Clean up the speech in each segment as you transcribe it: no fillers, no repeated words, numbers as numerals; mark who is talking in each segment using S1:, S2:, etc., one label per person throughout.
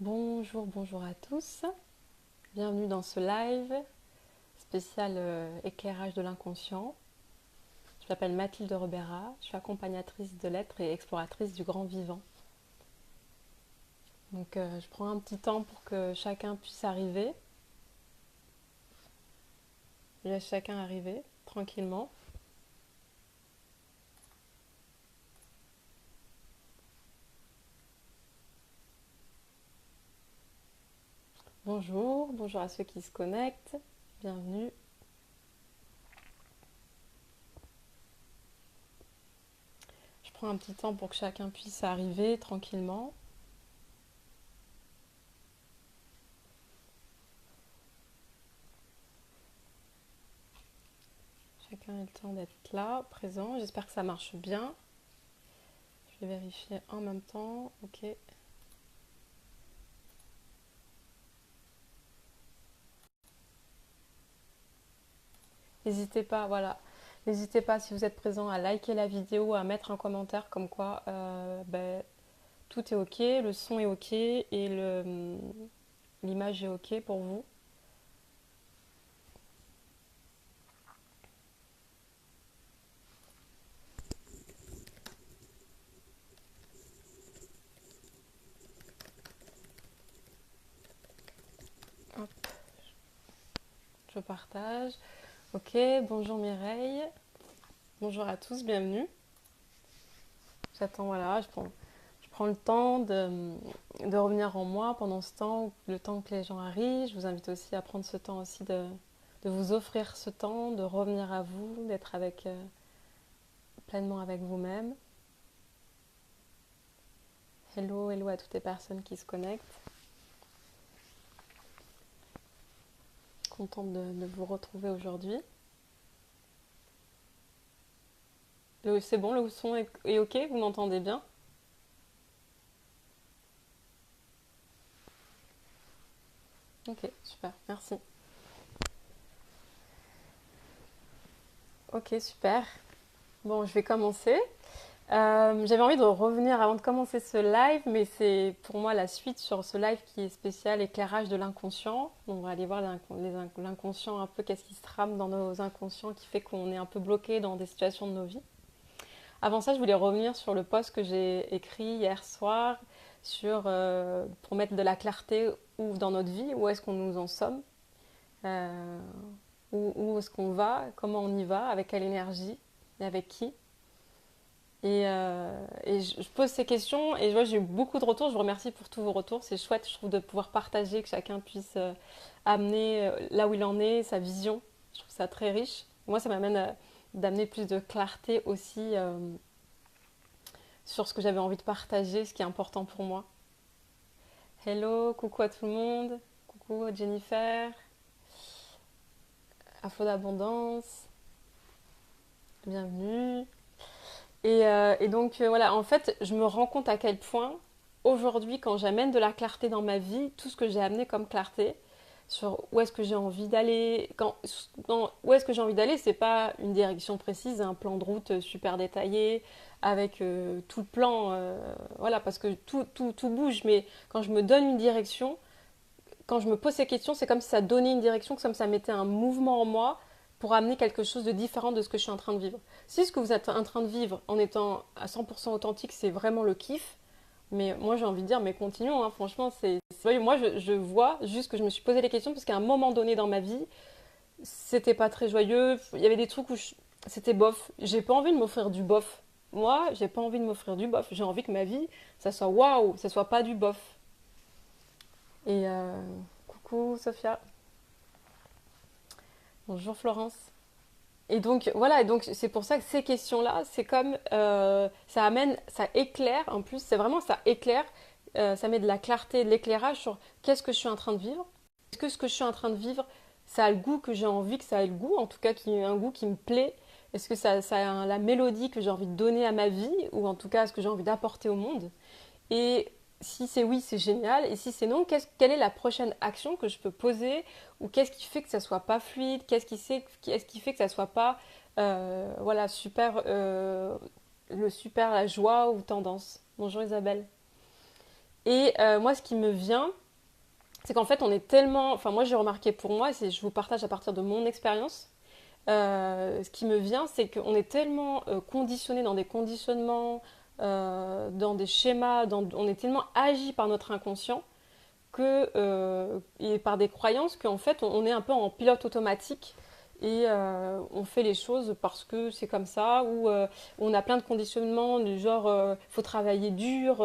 S1: Bonjour, bonjour à tous. Bienvenue dans ce live spécial éclairage de l'inconscient. Je m'appelle Mathilde Rebera, je suis accompagnatrice de l'être et exploratrice du grand vivant. Donc je prends un petit temps pour que chacun puisse arriver. Je laisse chacun arriver tranquillement. Bonjour, bonjour à ceux qui se connectent. Bienvenue. Je prends un petit temps pour que chacun puisse arriver tranquillement. Chacun a le temps d'être là, présent. J'espère que ça marche bien. Je vais vérifier en même temps. Ok. N'hésitez pas, voilà. N'hésitez pas si vous êtes présent à liker la vidéo, à mettre un commentaire comme quoi tout est ok, le son est ok et l'image est ok pour vous. Hop, je partage. Ok, bonjour Mireille. Bonjour à tous, bienvenue. J'attends, voilà, je prends le temps de revenir en moi pendant ce temps, le temps que les gens arrivent. Je vous invite aussi à prendre ce temps aussi de vous offrir ce temps, de revenir à vous, d'être avec, pleinement avec vous-même. Hello, hello à toutes les personnes qui se connectent. Contente de vous retrouver aujourd'hui. C'est bon, le son est ok, vous m'entendez bien? Ok, super, merci. Ok, super. Bon, je vais commencer. J'avais envie de revenir avant de commencer ce live, mais c'est pour moi la suite sur ce live qui est spécial éclairage de l'inconscient. On va aller voir l'inconscient un peu, qu'est-ce qui se trame dans nos inconscients qui fait qu'on est un peu bloqué dans des situations de nos vies. Avant ça, je voulais revenir sur le post que j'ai écrit hier soir pour mettre de la clarté dans notre vie, où est-ce qu'on nous en sommes, euh, où est-ce qu'on va, comment on y va, avec quelle énergie et avec qui. Et je pose ces questions et je vois j'ai eu beaucoup de retours. Je vous remercie pour tous vos retours. C'est chouette, je trouve, de pouvoir partager, que chacun puisse amener là où il en est, sa vision. Je trouve ça très riche. Moi, ça m'amène d'amener plus de clarté aussi sur ce que j'avais envie de partager, ce qui est important pour moi. Hello, coucou à tout le monde. Coucou Jennifer, Info d'abondance, bienvenue. Et donc voilà, en fait, je me rends compte à quel point aujourd'hui, quand j'amène de la clarté dans ma vie, tout ce que j'ai amené comme clarté sur où est-ce que j'ai envie d'aller, où est-ce que j'ai envie d'aller, c'est pas une direction précise, un plan de route super détaillé avec tout le plan, voilà, parce que tout bouge, mais quand je me donne une direction, quand je me pose ces questions, c'est comme si ça donnait une direction, comme si ça mettait un mouvement en moi pour amener quelque chose de différent de ce que je suis en train de vivre. Si ce que vous êtes en train de vivre en étant à 100% authentique, c'est vraiment le kiff, mais moi j'ai envie de dire, mais continuons, hein, franchement, moi je vois juste que je me suis posé les questions parce qu'à un moment donné dans ma vie, c'était pas très joyeux, il y avait des trucs c'était bof. J'ai pas envie de m'offrir du bof. Moi, j'ai pas envie de m'offrir du bof. J'ai envie que ma vie, ça soit waouh, ça soit pas du bof. Et coucou Sophia. Bonjour Florence. Et donc voilà, et donc c'est pour ça que ces questions-là, c'est comme ça amène, ça éclaire. En plus, c'est vraiment ça éclaire, ça met de la clarté, de l'éclairage sur qu'est-ce que je suis en train de vivre. Est-ce que ce que je suis en train de vivre, ça a le goût que j'ai envie que ça ait le goût, en tout cas qui ait un goût qui me plaît. Est-ce que ça a la mélodie que j'ai envie de donner à ma vie, ou en tout cas ce que j'ai envie d'apporter au monde. Et si c'est oui, c'est génial. Et si c'est non, quelle est la prochaine action que je peux poser, ou qu'est-ce qui fait que ça soit pas fluide, qu'est-ce qui fait que ça soit pas voilà, la joie ou tendance. Bonjour Isabelle. Et moi, ce qui me vient, c'est qu'en fait, on est tellement... Enfin, moi, j'ai remarqué pour moi, et je vous partage à partir de mon expérience, ce qui me vient, c'est qu'on est tellement conditionné dans des conditionnements, dans des schémas, on est tellement agi par notre inconscient et par des croyances qu'en fait on est un peu en pilote automatique et on fait les choses parce que c'est comme ça ou on a plein de conditionnements du genre faut travailler dur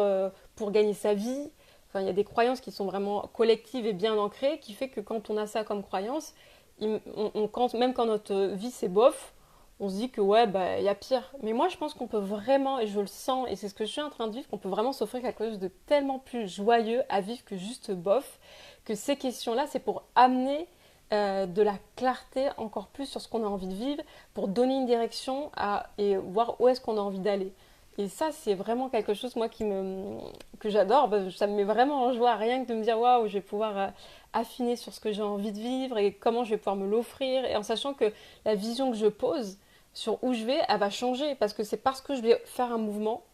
S1: pour gagner sa vie. Enfin, il y a des croyances qui sont vraiment collectives et bien ancrées qui fait que quand on a ça comme croyance, même quand notre vie c'est bof, on se dit que ouais, bah, il y a pire. Mais moi, je pense qu'on peut vraiment, et je le sens, et c'est ce que je suis en train de vivre, qu'on peut vraiment s'offrir quelque chose de tellement plus joyeux à vivre que juste bof, que ces questions-là, c'est pour amener de la clarté encore plus sur ce qu'on a envie de vivre, pour donner une direction et voir où est-ce qu'on a envie d'aller. Et ça, c'est vraiment quelque chose, moi, que j'adore. Ça me met vraiment en joie, rien que de me dire, waouh, je vais pouvoir affiner sur ce que j'ai envie de vivre et comment je vais pouvoir me l'offrir. Et en sachant que la vision que je pose, sur où je vais, elle va changer parce que c'est parce que je vais faire un mouvement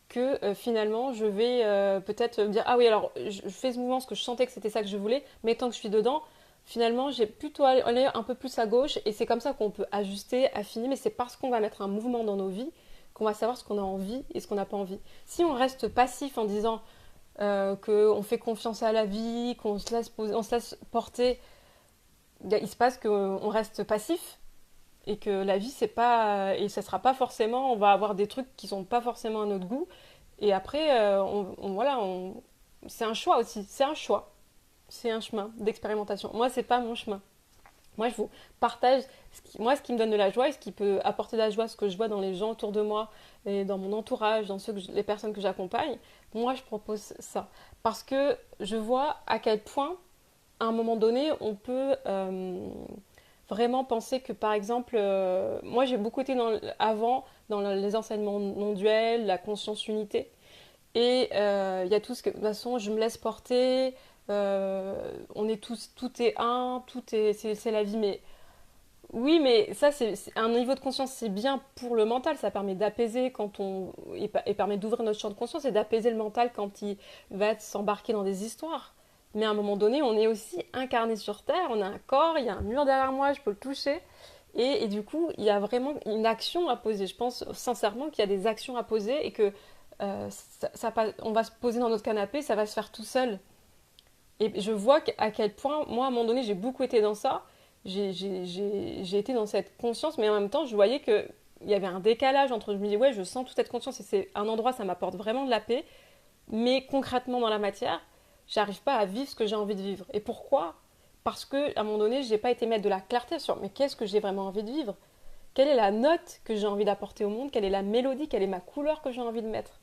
S1: que finalement je vais peut-être me dire ah oui alors je fais ce mouvement parce que je sentais que c'était ça que je voulais mais tant que je suis dedans finalement j'ai plutôt aller un peu plus à gauche et c'est comme ça qu'on peut ajuster, affiner mais c'est parce qu'on va mettre un mouvement dans nos vies qu'on va savoir ce qu'on a envie et ce qu'on n'a pas envie. Si on reste passif en disant qu'on fait confiance à la vie, qu'on se laisse poser, on se laisse porter, il se passe qu'on reste passif et que la vie c'est pas et ça sera pas forcément on va avoir des trucs qui sont pas forcément à notre goût et après c'est un choix aussi, c'est un choix, c'est un chemin d'expérimentation. Moi c'est pas mon chemin. Moi je vous partage ce qui me donne de la joie et ce qui peut apporter de la joie, ce que je vois dans les gens autour de moi et dans mon entourage, dans les personnes que j'accompagne. Moi je propose ça parce que je vois à quel point à un moment donné on peut vraiment penser que par exemple, moi j'ai beaucoup été avant dans les enseignements non duels, la conscience unité, et il y a tout ce que de toute façon je me laisse porter, on est tous, tout est un, c'est la vie, mais oui, mais ça c'est un niveau de conscience, c'est bien pour le mental, ça permet d'apaiser et permet d'ouvrir notre champ de conscience et d'apaiser le mental quand il va s'embarquer dans des histoires. Mais à un moment donné, on est aussi incarné sur Terre, on a un corps, il y a un mur derrière moi, je peux le toucher. Et du coup, il y a vraiment une action à poser. Je pense sincèrement qu'il y a des actions à poser et que on va se poser dans notre canapé, ça va se faire tout seul. Et je vois à quel point, moi, à un moment donné, j'ai beaucoup été dans ça. J'ai été dans cette conscience, mais en même temps, je voyais qu'il y avait un décalage entre, je me dis, ouais, je sens toute cette conscience et c'est un endroit, ça m'apporte vraiment de la paix. Mais concrètement, dans la matière, j'arrive pas à vivre ce que j'ai envie de vivre. Et pourquoi? Parce que, à un moment donné, j'ai pas été mettre de la clarté sur, mais qu'est-ce que j'ai vraiment envie de vivre? Quelle est la note que j'ai envie d'apporter au monde? Quelle est la mélodie? Quelle est ma couleur que j'ai envie de mettre?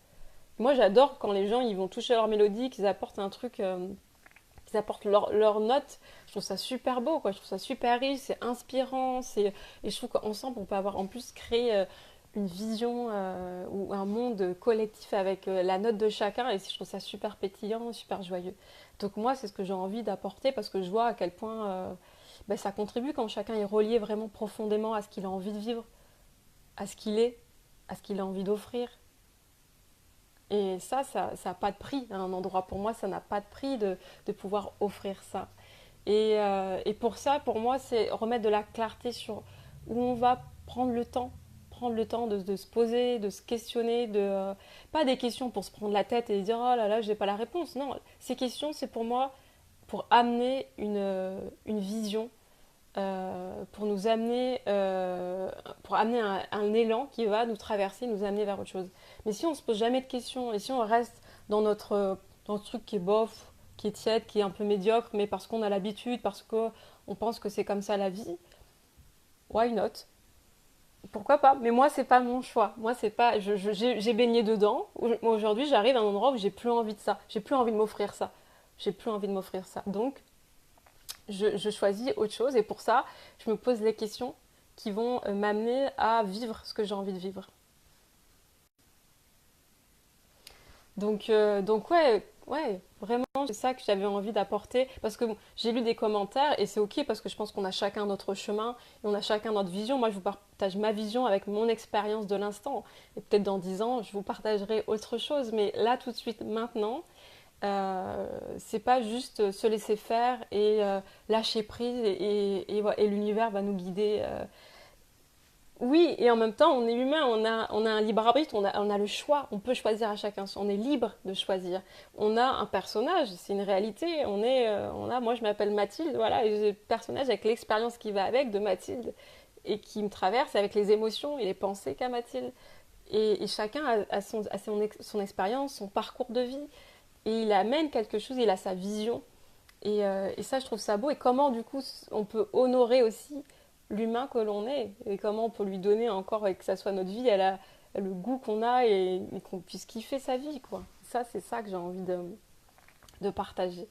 S1: Moi, j'adore quand les gens ils vont toucher leur mélodie, qu'ils apportent un truc qu'ils apportent leur note. Je trouve ça super beau, quoi. Je trouve ça super riche, c'est inspirant. Et je trouve qu'ensemble, on peut avoir en plus créé une vision ou un monde collectif avec la note de chacun. Et je trouve ça super pétillant, super joyeux. Donc moi, c'est ce que j'ai envie d'apporter parce que je vois à quel point ben, ça contribue quand chacun est relié vraiment profondément à ce qu'il a envie de vivre, à ce qu'il est, à ce qu'il a envie d'offrir. Et ça n'a pas de prix à un endroit. Pour moi, ça n'a pas de prix de pouvoir offrir ça. Et pour ça, pour moi, c'est remettre de la clarté sur où on va prendre le temps de se poser, de se questionner, pas des questions pour se prendre la tête et dire oh là là, j'ai pas la réponse. Non, ces questions, c'est pour moi pour amener une vision, pour amener un élan qui va nous traverser, nous amener vers autre chose. Mais si on se pose jamais de questions et si on reste dans notre truc qui est bof, qui est tiède, qui est un peu médiocre, mais parce qu'on a l'habitude, parce qu'on pense que c'est comme ça la vie, why not? Pourquoi pas? Mais moi, c'est pas mon choix. Moi, c'est pas. J'ai baigné dedans. Aujourd'hui, j'arrive à un endroit où j'ai plus envie de ça. J'ai plus envie de m'offrir ça. J'ai plus envie de m'offrir ça. Donc, je choisis autre chose. Et pour ça, je me pose les questions qui vont m'amener à vivre ce que j'ai envie de vivre. Donc ouais, vraiment, c'est ça que j'avais envie d'apporter. Parce que bon, j'ai lu des commentaires et c'est ok parce que je pense qu'on a chacun notre chemin et on a chacun notre vision. Moi, je vous partage ma vision avec mon expérience de l'instant. Et peut-être dans 10 ans, je vous partagerai autre chose. Mais là, tout de suite, maintenant, C'est pas juste se laisser faire et lâcher prise et l'univers va nous guider. Oui, et en même temps, on est humain, on a un libre arbitre, on a le choix, on peut choisir à chacun, on est libre de choisir. On a un personnage, c'est une réalité, moi je m'appelle Mathilde, voilà, et j'ai le personnage avec l'expérience qui va avec de Mathilde et qui me traverse avec les émotions et les pensées qu'a Mathilde. Et chacun son expérience, son parcours de vie, et il amène quelque chose, il a sa vision. Et ça, je trouve ça beau. Et comment, du coup, on peut honorer aussi l'humain que l'on est. Et comment on peut lui donner encore, et que ça soit notre vie, elle a le goût qu'on a et qu'on puisse kiffer sa vie, quoi. Ça, c'est ça que j'ai envie de partager.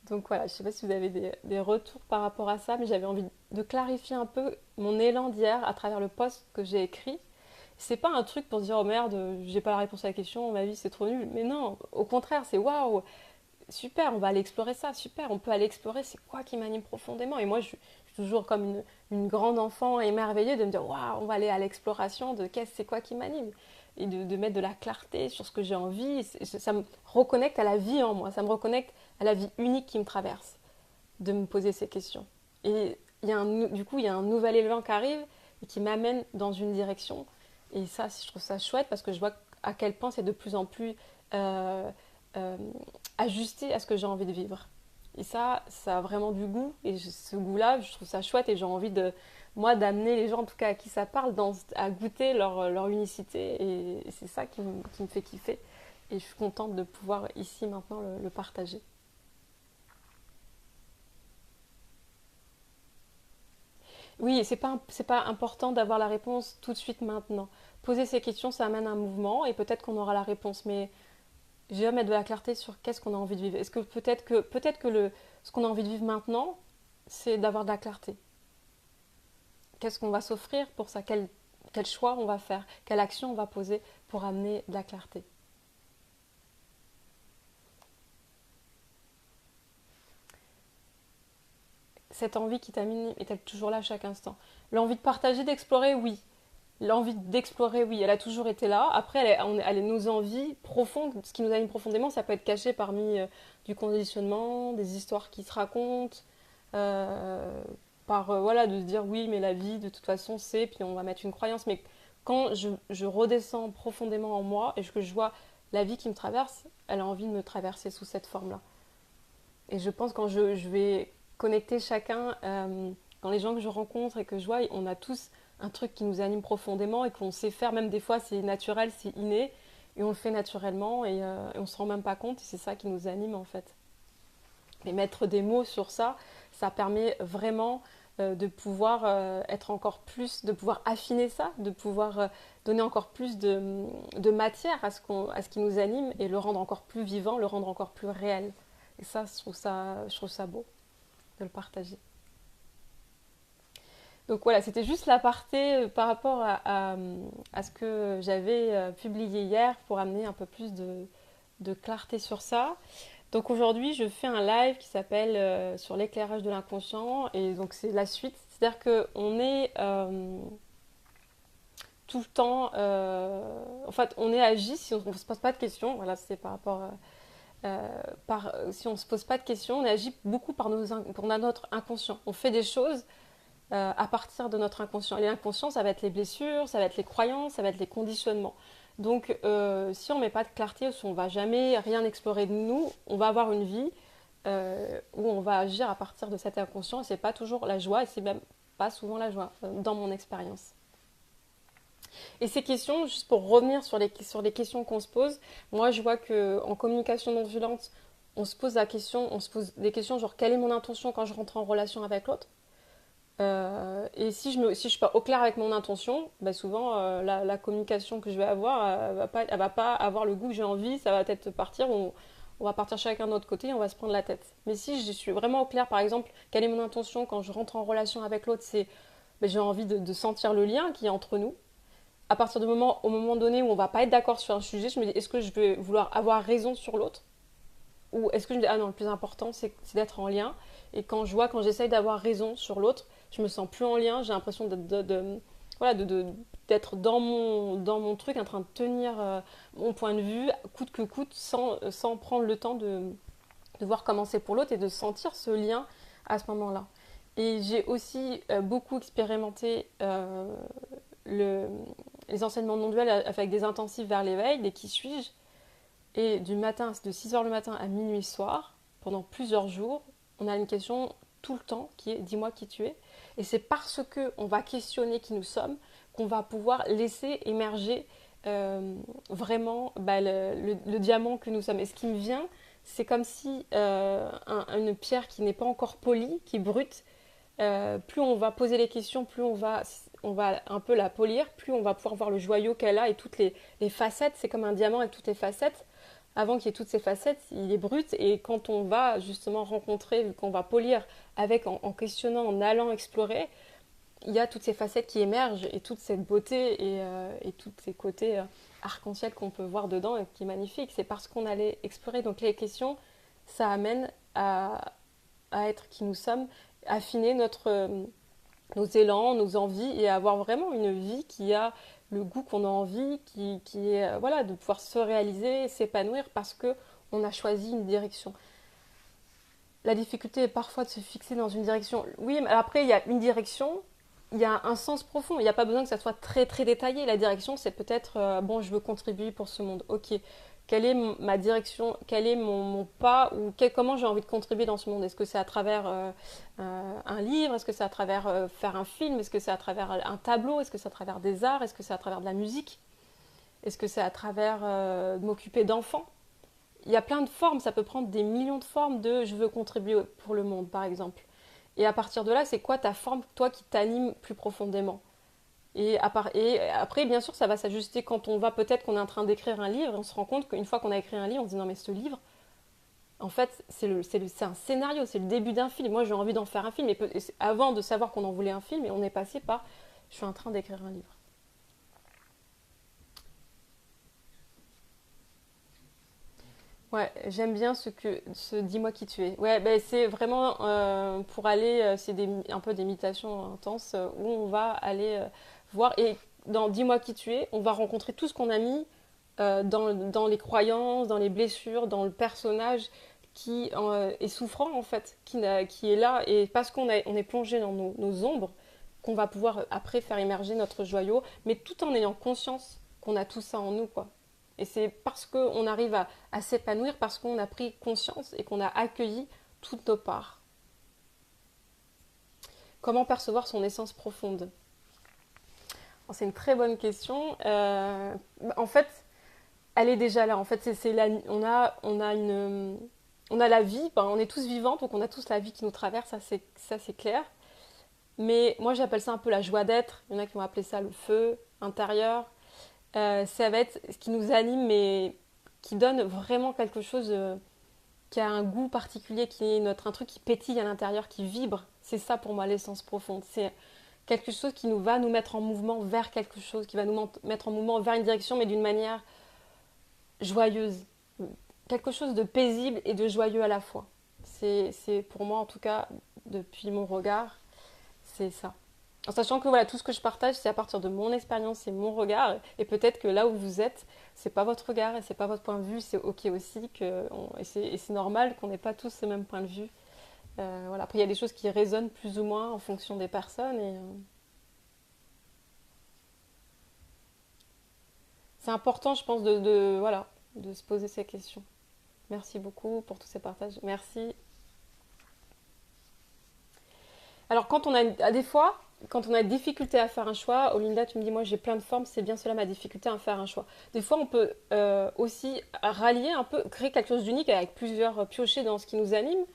S1: Donc voilà, je sais pas si vous avez des retours par rapport à ça, mais j'avais envie de clarifier un peu mon élan d'hier à travers le post que j'ai écrit. C'est pas un truc pour se dire oh merde, j'ai pas la réponse à la question, ma vie c'est trop nul. Mais non, au contraire, c'est waouh, super, on va aller explorer ça, super, on peut aller explorer c'est quoi qui m'anime profondément. Et moi, je suis toujours comme une grande enfant émerveillée de me dire, waouh, on va aller à l'exploration de qu'est-ce, c'est quoi qui m'anime. Et de mettre de la clarté sur ce que j'ai envie. Ça me reconnecte à la vie en moi, ça me reconnecte à la vie unique qui me traverse, de me poser ces questions. Et du coup, il y a un nouvel élan qui arrive et qui m'amène dans une direction. Et ça, je trouve ça chouette parce que je vois à quel point c'est de plus en plus euh, euh, ajusté à ce que j'ai envie de vivre. Et ça a vraiment du goût. Et ce goût-là, je trouve ça chouette et j'ai envie moi, d'amener les gens, en tout cas à qui ça parle, à goûter leur unicité. Et c'est ça qui me fait kiffer. Et je suis contente de pouvoir ici maintenant le partager. Oui, c'est pas important d'avoir la réponse tout de suite maintenant. Poser ces questions, ça amène un mouvement et peut-être qu'on aura la réponse. Mais je vais mettre de la clarté sur qu'est-ce qu'on a envie de vivre. Est-ce que ce qu'on a envie de vivre maintenant, c'est d'avoir de la clarté. Qu'est-ce qu'on va s'offrir pour ça, quel choix on va faire, quelle action on va poser pour amener de la clarté. Cette envie qui t'anime est-elle toujours là à chaque instant? L'envie de partager, d'explorer, oui. L'envie d'explorer, oui, elle a toujours été là. Après, nos envies profondes, ce qui nous anime profondément, ça peut être caché parmi du conditionnement, des histoires qui se racontent, euh, voilà, de se dire oui, mais la vie, de toute façon, c'est, puis on va mettre une croyance. Mais quand je redescends profondément en moi et que je vois la vie qui me traverse, elle a envie de me traverser sous cette forme-là. Et je pense quand je vais connecter chacun, quand les gens que je rencontre et que je vois, on a tous un truc qui nous anime profondément et qu'on sait faire, même des fois c'est naturel, c'est inné, et on le fait naturellement et on se rend même pas compte, et c'est ça qui nous anime en fait. Et mettre des mots sur ça, ça permet vraiment de pouvoir être encore plus, de pouvoir affiner ça, de pouvoir donner encore plus de matière à ce qui nous anime et le rendre encore plus vivant, le rendre encore plus réel. Et ça, je trouve ça beau de le partager. Donc voilà, c'était juste l'aparté par rapport à ce que j'avais publié hier pour amener un peu plus de clarté sur ça. Donc aujourd'hui, je fais un live qui s'appelle sur l'éclairage de l'inconscient et donc c'est la suite. C'est-à-dire qu'on est tout le temps, en fait, on est agi si on ne se pose pas de questions. Voilà, c'est par rapport si on ne se pose pas de questions, on agit beaucoup pour notre inconscient. On fait des choses à partir de notre inconscient. Et l'inconscient, ça va être les blessures, ça va être les croyances, ça va être les conditionnements. Donc, si on ne met pas de clarté, si on ne va jamais rien explorer de nous, on va avoir une vie où on va agir à partir de cet inconscient. Et c'est pas toujours la joie, et c'est même pas souvent la joie, dans mon expérience. Et ces questions, juste pour revenir sur les questions qu'on se pose, moi je vois qu'en communication non violente, on se pose des questions genre quelle est mon intention quand je rentre en relation avec l'autre. Et si je suis pas au clair avec mon intention, bah souvent la communication que je vais avoir, elle va pas avoir le goût que j'ai envie, ça va peut-être partir, on va partir chacun de notre côté, on va se prendre la tête. Mais si je suis vraiment au clair, par exemple, quelle est mon intention quand je rentre en relation avec l'autre, c'est bah, j'ai envie de sentir le lien qui est entre nous. À partir au moment donné où on va pas être d'accord sur un sujet, je me dis est-ce que je vais vouloir avoir raison sur l'autre ou est-ce que je me dis ah non, le plus important c'est d'être en lien. Et quand j'essaye d'avoir raison sur l'autre, je me sens plus en lien, j'ai l'impression voilà, d'être dans mon truc, en train de tenir mon point de vue, coûte que coûte, sans prendre le temps de voir comment c'est pour l'autre et de sentir ce lien à ce moment-là. Et j'ai aussi beaucoup expérimenté le, les enseignements non duels avec des intensifs vers l'éveil, des qui suis-je, et du matin, de 6 heures le matin à minuit soir, pendant plusieurs jours, on a une question tout le temps qui est dis-moi qui tu es. Et c'est parce que on va questionner qui nous sommes qu'on va pouvoir laisser émerger vraiment le diamant que nous sommes. Et ce qui me vient, c'est comme si une pierre qui n'est pas encore polie, qui est brute, plus on va poser les questions, plus on va un peu la polir, plus on va pouvoir voir le joyau qu'elle a et toutes les facettes. C'est comme un diamant avec toutes les facettes. Avant qu'il y ait toutes ces facettes, il est brut. Et quand on va justement rencontrer, qu'on va polir en questionnant, en allant explorer, il y a toutes ces facettes qui émergent et toute cette beauté et tous ces côtés arc-en-ciel qu'on peut voir dedans et qui est magnifique. C'est parce qu'on allait explorer. Donc les questions, ça amène à être qui nous sommes, affiner nos élans, nos envies et avoir vraiment une vie qui a le goût qu'on a envie, qui est voilà, de pouvoir se réaliser, s'épanouir parce que on a choisi une direction. La difficulté est parfois de se fixer dans une direction. Oui, mais après il y a une direction, il y a un sens profond. Il n'y a pas besoin que ça soit très très détaillé. La direction, c'est peut-être bon, je veux contribuer pour ce monde. Ok, quelle est ma direction, quel est mon pas ou comment j'ai envie de contribuer dans ce monde. Est-ce que c'est à travers un livre, est-ce que c'est à travers faire un film, est-ce que c'est à travers un tableau, est-ce que c'est à travers des arts, est-ce que c'est à travers de la musique, est-ce que c'est à travers de m'occuper d'enfants. Il y a plein de formes, ça peut prendre des millions de formes de je veux contribuer pour le monde par exemple. Et à partir de là, c'est quoi ta forme, toi, qui t'anime plus profondément. Et après, bien sûr, ça va s'ajuster quand on va, peut-être qu'on est en train d'écrire un livre, et on se rend compte qu'une fois qu'on a écrit un livre, on se dit non mais ce livre, en fait, c'est un scénario, c'est le début d'un film. Moi, j'ai envie d'en faire un film, et avant de savoir qu'on en voulait un film, et on est passé par, je suis en train d'écrire un livre. Ouais, j'aime bien ce dis-moi qui tu es. Ouais, ben c'est vraiment pour aller, c'est un peu des méditations intenses où on va aller voir et dans dis-moi qui tu es, on va rencontrer tout ce qu'on a mis dans les croyances, dans les blessures, dans le personnage qui est souffrant en fait, qui est là et parce on est plongé dans nos ombres qu'on va pouvoir après faire émerger notre joyau, mais tout en ayant conscience qu'on a tout ça en nous quoi. Et c'est parce qu'on arrive à s'épanouir, parce qu'on a pris conscience et qu'on a accueilli toutes nos parts. Comment percevoir son essence profonde? C'est une très bonne question. En fait, elle est déjà là. En fait, on a la vie, ben, on est tous vivants, donc on a tous la vie qui nous traverse, ça c'est clair. Mais moi j'appelle ça un peu la joie d'être. Il y en a qui vont appeler ça le feu intérieur. Ça va être ce qui nous anime, mais qui donne vraiment quelque chose qui a un goût particulier, qui est un truc qui pétille à l'intérieur, qui vibre. C'est ça pour moi l'essence profonde. C'est quelque chose qui va nous mettre en mouvement vers quelque chose, qui va nous mettre en mouvement vers une direction, mais d'une manière joyeuse. Quelque chose de paisible et de joyeux à la fois. C'est pour moi en tout cas, depuis mon regard, c'est ça. En sachant que voilà, tout ce que je partage, c'est à partir de mon expérience, c'est mon regard. Et peut-être que là où vous êtes, c'est pas votre regard et c'est pas votre point de vue. C'est ok aussi et c'est normal qu'on n'ait pas tous ce même point de vue. Voilà. Après, il y a des choses qui résonnent plus ou moins en fonction des personnes. Et c'est important, je pense, voilà, de se poser ces questions. Merci beaucoup pour tous ces partages. Merci. Alors, des fois, quand on a des difficultés à faire un choix, Olinda, tu me dis, moi j'ai plein de formes, c'est bien cela ma difficulté à faire un choix. Des fois, on peut aussi rallier un peu, créer quelque chose d'unique avec plusieurs piochers dans ce qui nous anime.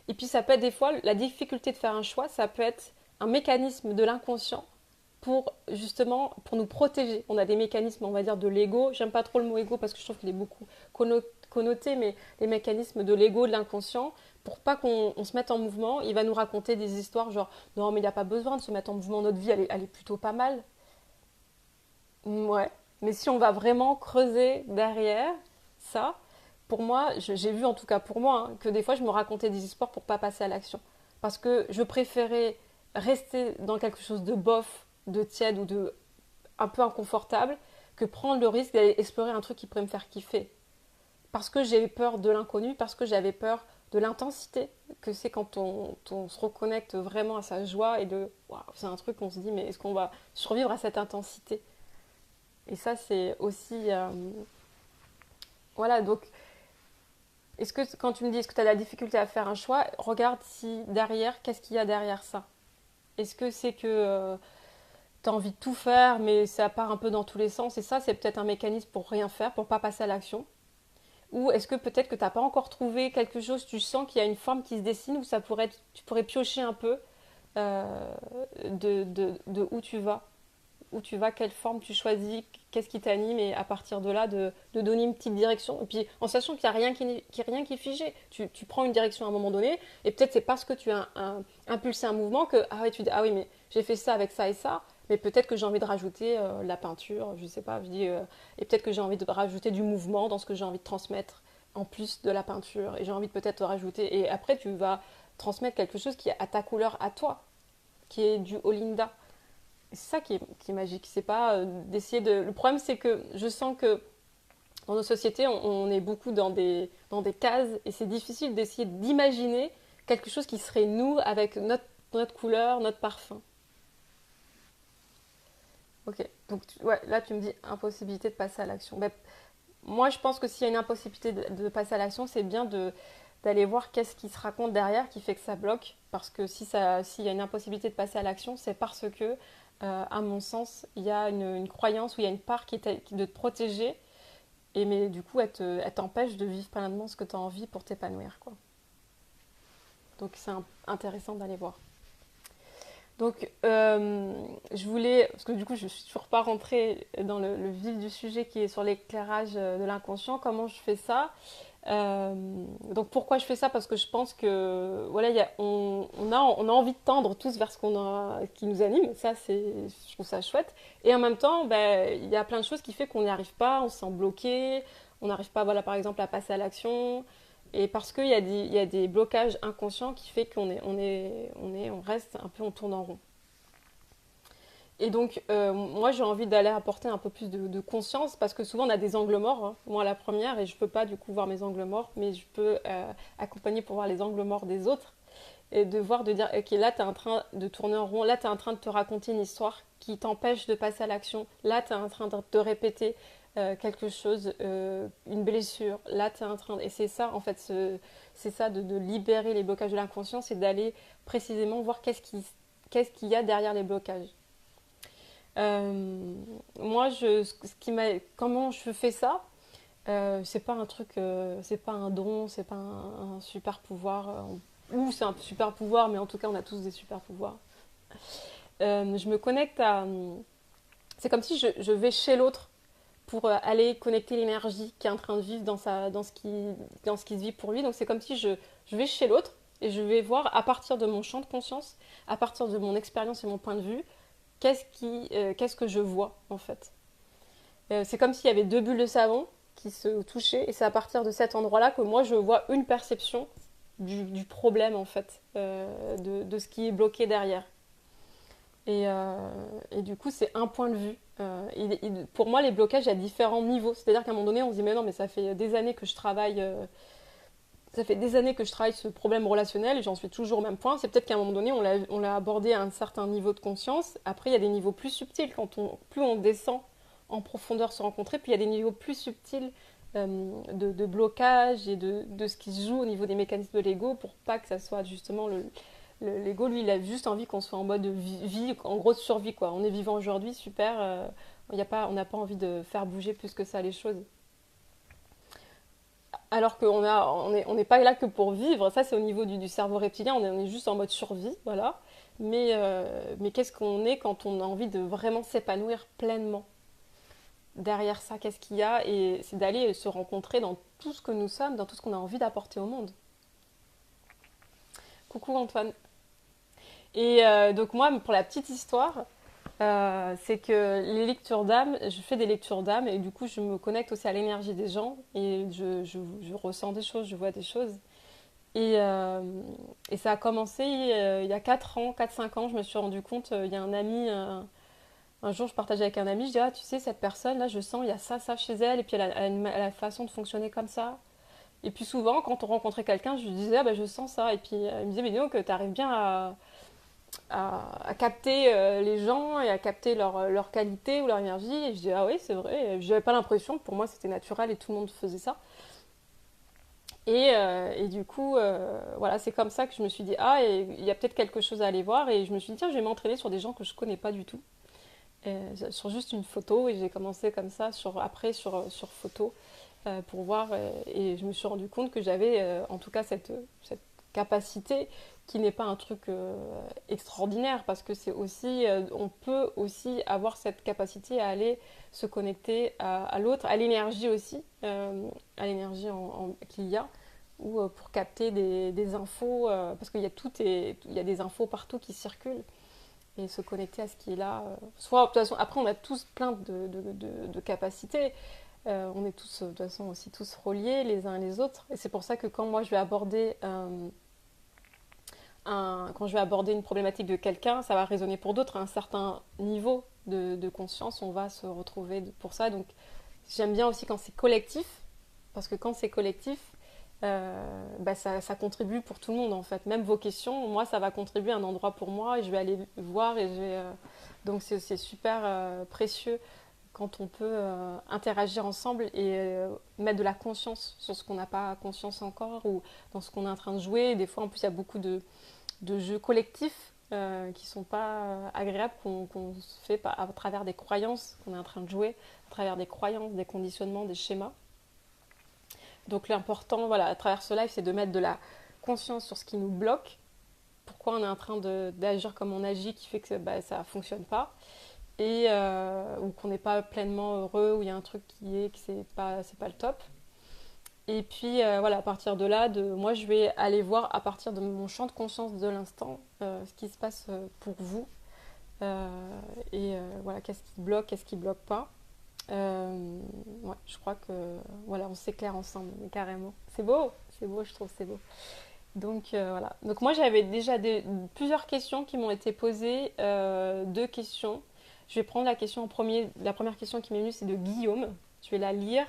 S1: Et puis, ça peut être des fois, la difficulté de faire un choix, ça peut être un mécanisme de l'inconscient pour justement pour nous protéger. On a des mécanismes, on va dire, de l'ego. J'aime pas trop le mot ego parce que je trouve qu'il est beaucoup connoté, mais les mécanismes de l'ego, de l'inconscient, pour pas qu'on se mette en mouvement, il va nous raconter des histoires genre non mais il n'y a pas besoin de se mettre en mouvement, notre vie elle est plutôt pas mal. Ouais, mais si on va vraiment creuser derrière ça, pour moi, j'ai vu en tout cas pour moi hein, que des fois je me racontais des histoires pour pas passer à l'action. Parce que je préférais rester dans quelque chose de bof, de tiède ou de un peu inconfortable que prendre le risque d'aller explorer un truc qui pourrait me faire kiffer. Parce que j'avais peur de l'inconnu, parce que j'avais peur de l'intensité que c'est quand on se reconnecte vraiment à sa joie et de waouh, c'est un truc qu'on se dit mais est-ce qu'on va survivre à cette intensité. Et ça c'est aussi voilà donc est-ce que quand tu me dis est-ce que tu as de la difficulté à faire un choix, regarde si derrière qu'est-ce qu'il y a derrière ça. Est-ce que c'est que tu as envie de tout faire mais ça part un peu dans tous les sens et ça c'est peut-être un mécanisme pour rien faire, pour pas passer à l'action. Ou est-ce que peut-être que tu n'as pas encore trouvé quelque chose, tu sens qu'il y a une forme qui se dessine où ça pourrait tu pourrais piocher un peu euh, de où tu vas, quelle forme tu choisis, qu'est-ce qui t'anime et à partir de là de donner une petite direction. Et puis en sachant qu'il n'y a rien rien qui est figé, tu prends une direction à un moment donné et peut-être c'est parce que tu as impulsé un mouvement que ah, ouais, tu dis ah oui mais j'ai fait ça avec ça et ça. Mais peut-être que j'ai envie de rajouter la peinture, je sais pas, je dis, et peut-être que j'ai envie de rajouter du mouvement dans ce que j'ai envie de transmettre en plus de la peinture. Et j'ai envie de peut-être rajouter. Et après, tu vas transmettre quelque chose qui est à ta couleur, à toi, qui est du Olinda. Et c'est ça qui est magique. C'est pas d'essayer de. Le problème, c'est que je sens que dans nos sociétés, on est beaucoup dans des cases et c'est difficile d'essayer d'imaginer quelque chose qui serait nous avec notre couleur, notre parfum. Ok, donc ouais, là tu me dis impossibilité de passer à l'action. Ben, moi je pense que s'il y a une impossibilité de passer à l'action, c'est bien d'aller voir qu'est-ce qui se raconte derrière qui fait que ça bloque. Parce que si s'il y a une impossibilité de passer à l'action, c'est parce que, à mon sens, il y a une croyance ou il y a une part de te protéger. Et mais du coup, elle t'empêche de vivre pleinement ce que tu as envie pour t'épanouir, quoi. Donc c'est intéressant d'aller voir. Donc, je voulais, parce que du coup, je suis toujours pas rentrée dans le vif du sujet qui est sur l'éclairage de l'inconscient. Comment je fais ça? Euh, donc, pourquoi je fais ça? Parce que je pense que, voilà, on a envie de tendre tous vers ce qui nous anime. Ça, je trouve ça chouette. Et en même temps, ben, il y a plein de choses qui fait qu'on n'y arrive pas, on se sent bloqué, on n'arrive pas, voilà, par exemple, à passer à l'action. Et parce il y a des blocages inconscients qui fait on reste un peu, on tourne en rond. Et donc, moi, j'ai envie d'aller apporter un peu plus de conscience parce que souvent, on a des angles morts. Hein. Moi, la première, et je peux pas du coup voir mes angles morts, mais je peux accompagner pour voir les angles morts des autres et de voir, de dire, ok, là, tu es en train de tourner en rond, là, tu es en train de te raconter une histoire qui t'empêche de passer à l'action, là, tu es en train de te répéter quelque chose, une blessure, là, tu es en train. Et c'est ça, en fait, c'est ça de libérer les blocages de l'inconscient, c'est d'aller précisément voir qu'est-ce qu'il y a derrière les blocages. Moi, comment je fais ça? C'est pas un truc, c'est pas un don, c'est pas un super pouvoir, ou c'est un super pouvoir, mais en tout cas, on a tous des super pouvoirs. Je me connecte à. C'est comme si je vais chez l'autre pour aller connecter l'énergie qui est en train de vivre dans ce qui se vit pour lui. Donc, c'est comme si je vais chez l'autre et je vais voir à partir de mon champ de conscience, à partir de mon expérience et mon point de vue, qu'est-ce que je vois en fait. C'est comme s'il y avait deux bulles de savon qui se touchaient et c'est à partir de cet endroit-là que moi je vois une perception du problème en fait, de ce qui est bloqué derrière. Et du coup c'est un point de vue. Pour moi les blocages il y a différents niveaux. C'est-à-dire qu'à un moment donné on se dit mais non mais ça fait des années que je travaille ça fait des années que je travaille ce problème relationnel et j'en suis toujours au même point. C'est peut-être qu'à un moment donné, on l'a abordé à un certain niveau de conscience. Après, il y a des niveaux plus subtils. Plus on descend en profondeur se rencontrer, puis il y a des niveaux plus subtils de blocage et de ce qui se joue au niveau des mécanismes de l'ego pour pas que ça soit justement l'ego. Lui, il a juste envie qu'on soit en mode vie, en gros de survie. Quoi. On est vivant aujourd'hui, super. On n'a pas envie de faire bouger plus que ça les choses. Alors on n'est pas là que pour vivre, ça c'est au niveau du cerveau reptilien, on est juste en mode survie, voilà. Mais qu'est-ce qu'on est quand on a envie de vraiment s'épanouir pleinement? Derrière ça, qu'est-ce qu'il y a? Et c'est d'aller se rencontrer dans tout ce que nous sommes, dans tout ce qu'on a envie d'apporter au monde. Coucou Antoine. Et donc moi, pour la petite histoire, c'est que les lectures d'âme, je fais des lectures d'âme et du coup je me connecte aussi à l'énergie des gens et je ressens des choses, je vois des choses. Et ça a commencé il y a 4 ans, 4-5 ans, je me suis rendu compte, il y a un ami Un jour, je partageais avec un ami, je dis, ah, tu sais, cette personne, là, je sens, il y a ça chez elle, et puis elle a une façon de fonctionner comme ça. Et puis souvent, quand on rencontrait quelqu'un, je lui disais, ah, bah, je sens ça. Et puis il me disait, mais dis donc, tu arrives bien à capter les gens et à capter leur qualité ou leur énergie. Et je dis, ah oui, c'est vrai. Je n'avais pas l'impression, pour moi, c'était naturel et tout le monde faisait ça. Et du coup, voilà, c'est comme ça que je me suis dit, ah, et il y a peut-être quelque chose à aller voir. Et je me suis dit, tiens, je vais m'entraîner sur des gens que je connais pas du tout. Sur juste une photo. Et j'ai commencé comme ça, après sur photo, pour voir. Et je me suis rendu compte que j'avais, en tout cas, cette capacité qui n'est pas un truc extraordinaire, parce que c'est aussi, on peut aussi avoir cette capacité à aller se connecter à l'autre, à l'énergie aussi, à l'énergie qu'il y a, ou pour capter des infos, parce qu'il y a il y a des infos partout qui circulent, et se connecter à ce qui est là. Soit, de toute façon, après, on a tous plein de capacités. On est tous, de toute façon, aussi tous reliés les uns les autres. Et c'est pour ça que quand moi, je vais aborder quand je vais aborder une problématique de quelqu'un, ça va résonner pour d'autres. À un certain niveau de conscience, on va se retrouver pour ça. Donc, j'aime bien aussi quand c'est collectif, parce que quand c'est collectif, bah ça contribue pour tout le monde en fait. Même vos questions, moi, ça va contribuer à un endroit pour moi et je vais aller voir et je vais. Donc, c'est super précieux quand on peut interagir ensemble et mettre de la conscience sur ce qu'on n'a pas conscience encore ou dans ce qu'on est en train de jouer. Et des fois, en plus, il y a beaucoup de jeux collectifs qui sont pas agréables, qu'on se fait à travers des croyances qu'on est en train de jouer, à travers des croyances, des conditionnements, des schémas. Donc l'important, voilà, à travers ce live, c'est de mettre de la conscience sur ce qui nous bloque, pourquoi on est en train d'agir comme on agit, qui fait que bah, ça ne fonctionne pas, et ou qu'on n'est pas pleinement heureux, ou il y a un truc qui est que c'est pas le top. Et puis voilà, à partir de là, moi je vais aller voir à partir de mon champ de conscience de l'instant ce qui se passe pour vous. Voilà, qu'est-ce qui bloque pas. Ouais, je crois que voilà, on s'éclaire ensemble, mais carrément. C'est beau, je trouve, c'est beau. Donc voilà. Donc moi j'avais déjà plusieurs questions qui m'ont été posées, deux questions. Je vais prendre la question en premier. La première question qui m'est venue, c'est de Guillaume. Je vais la lire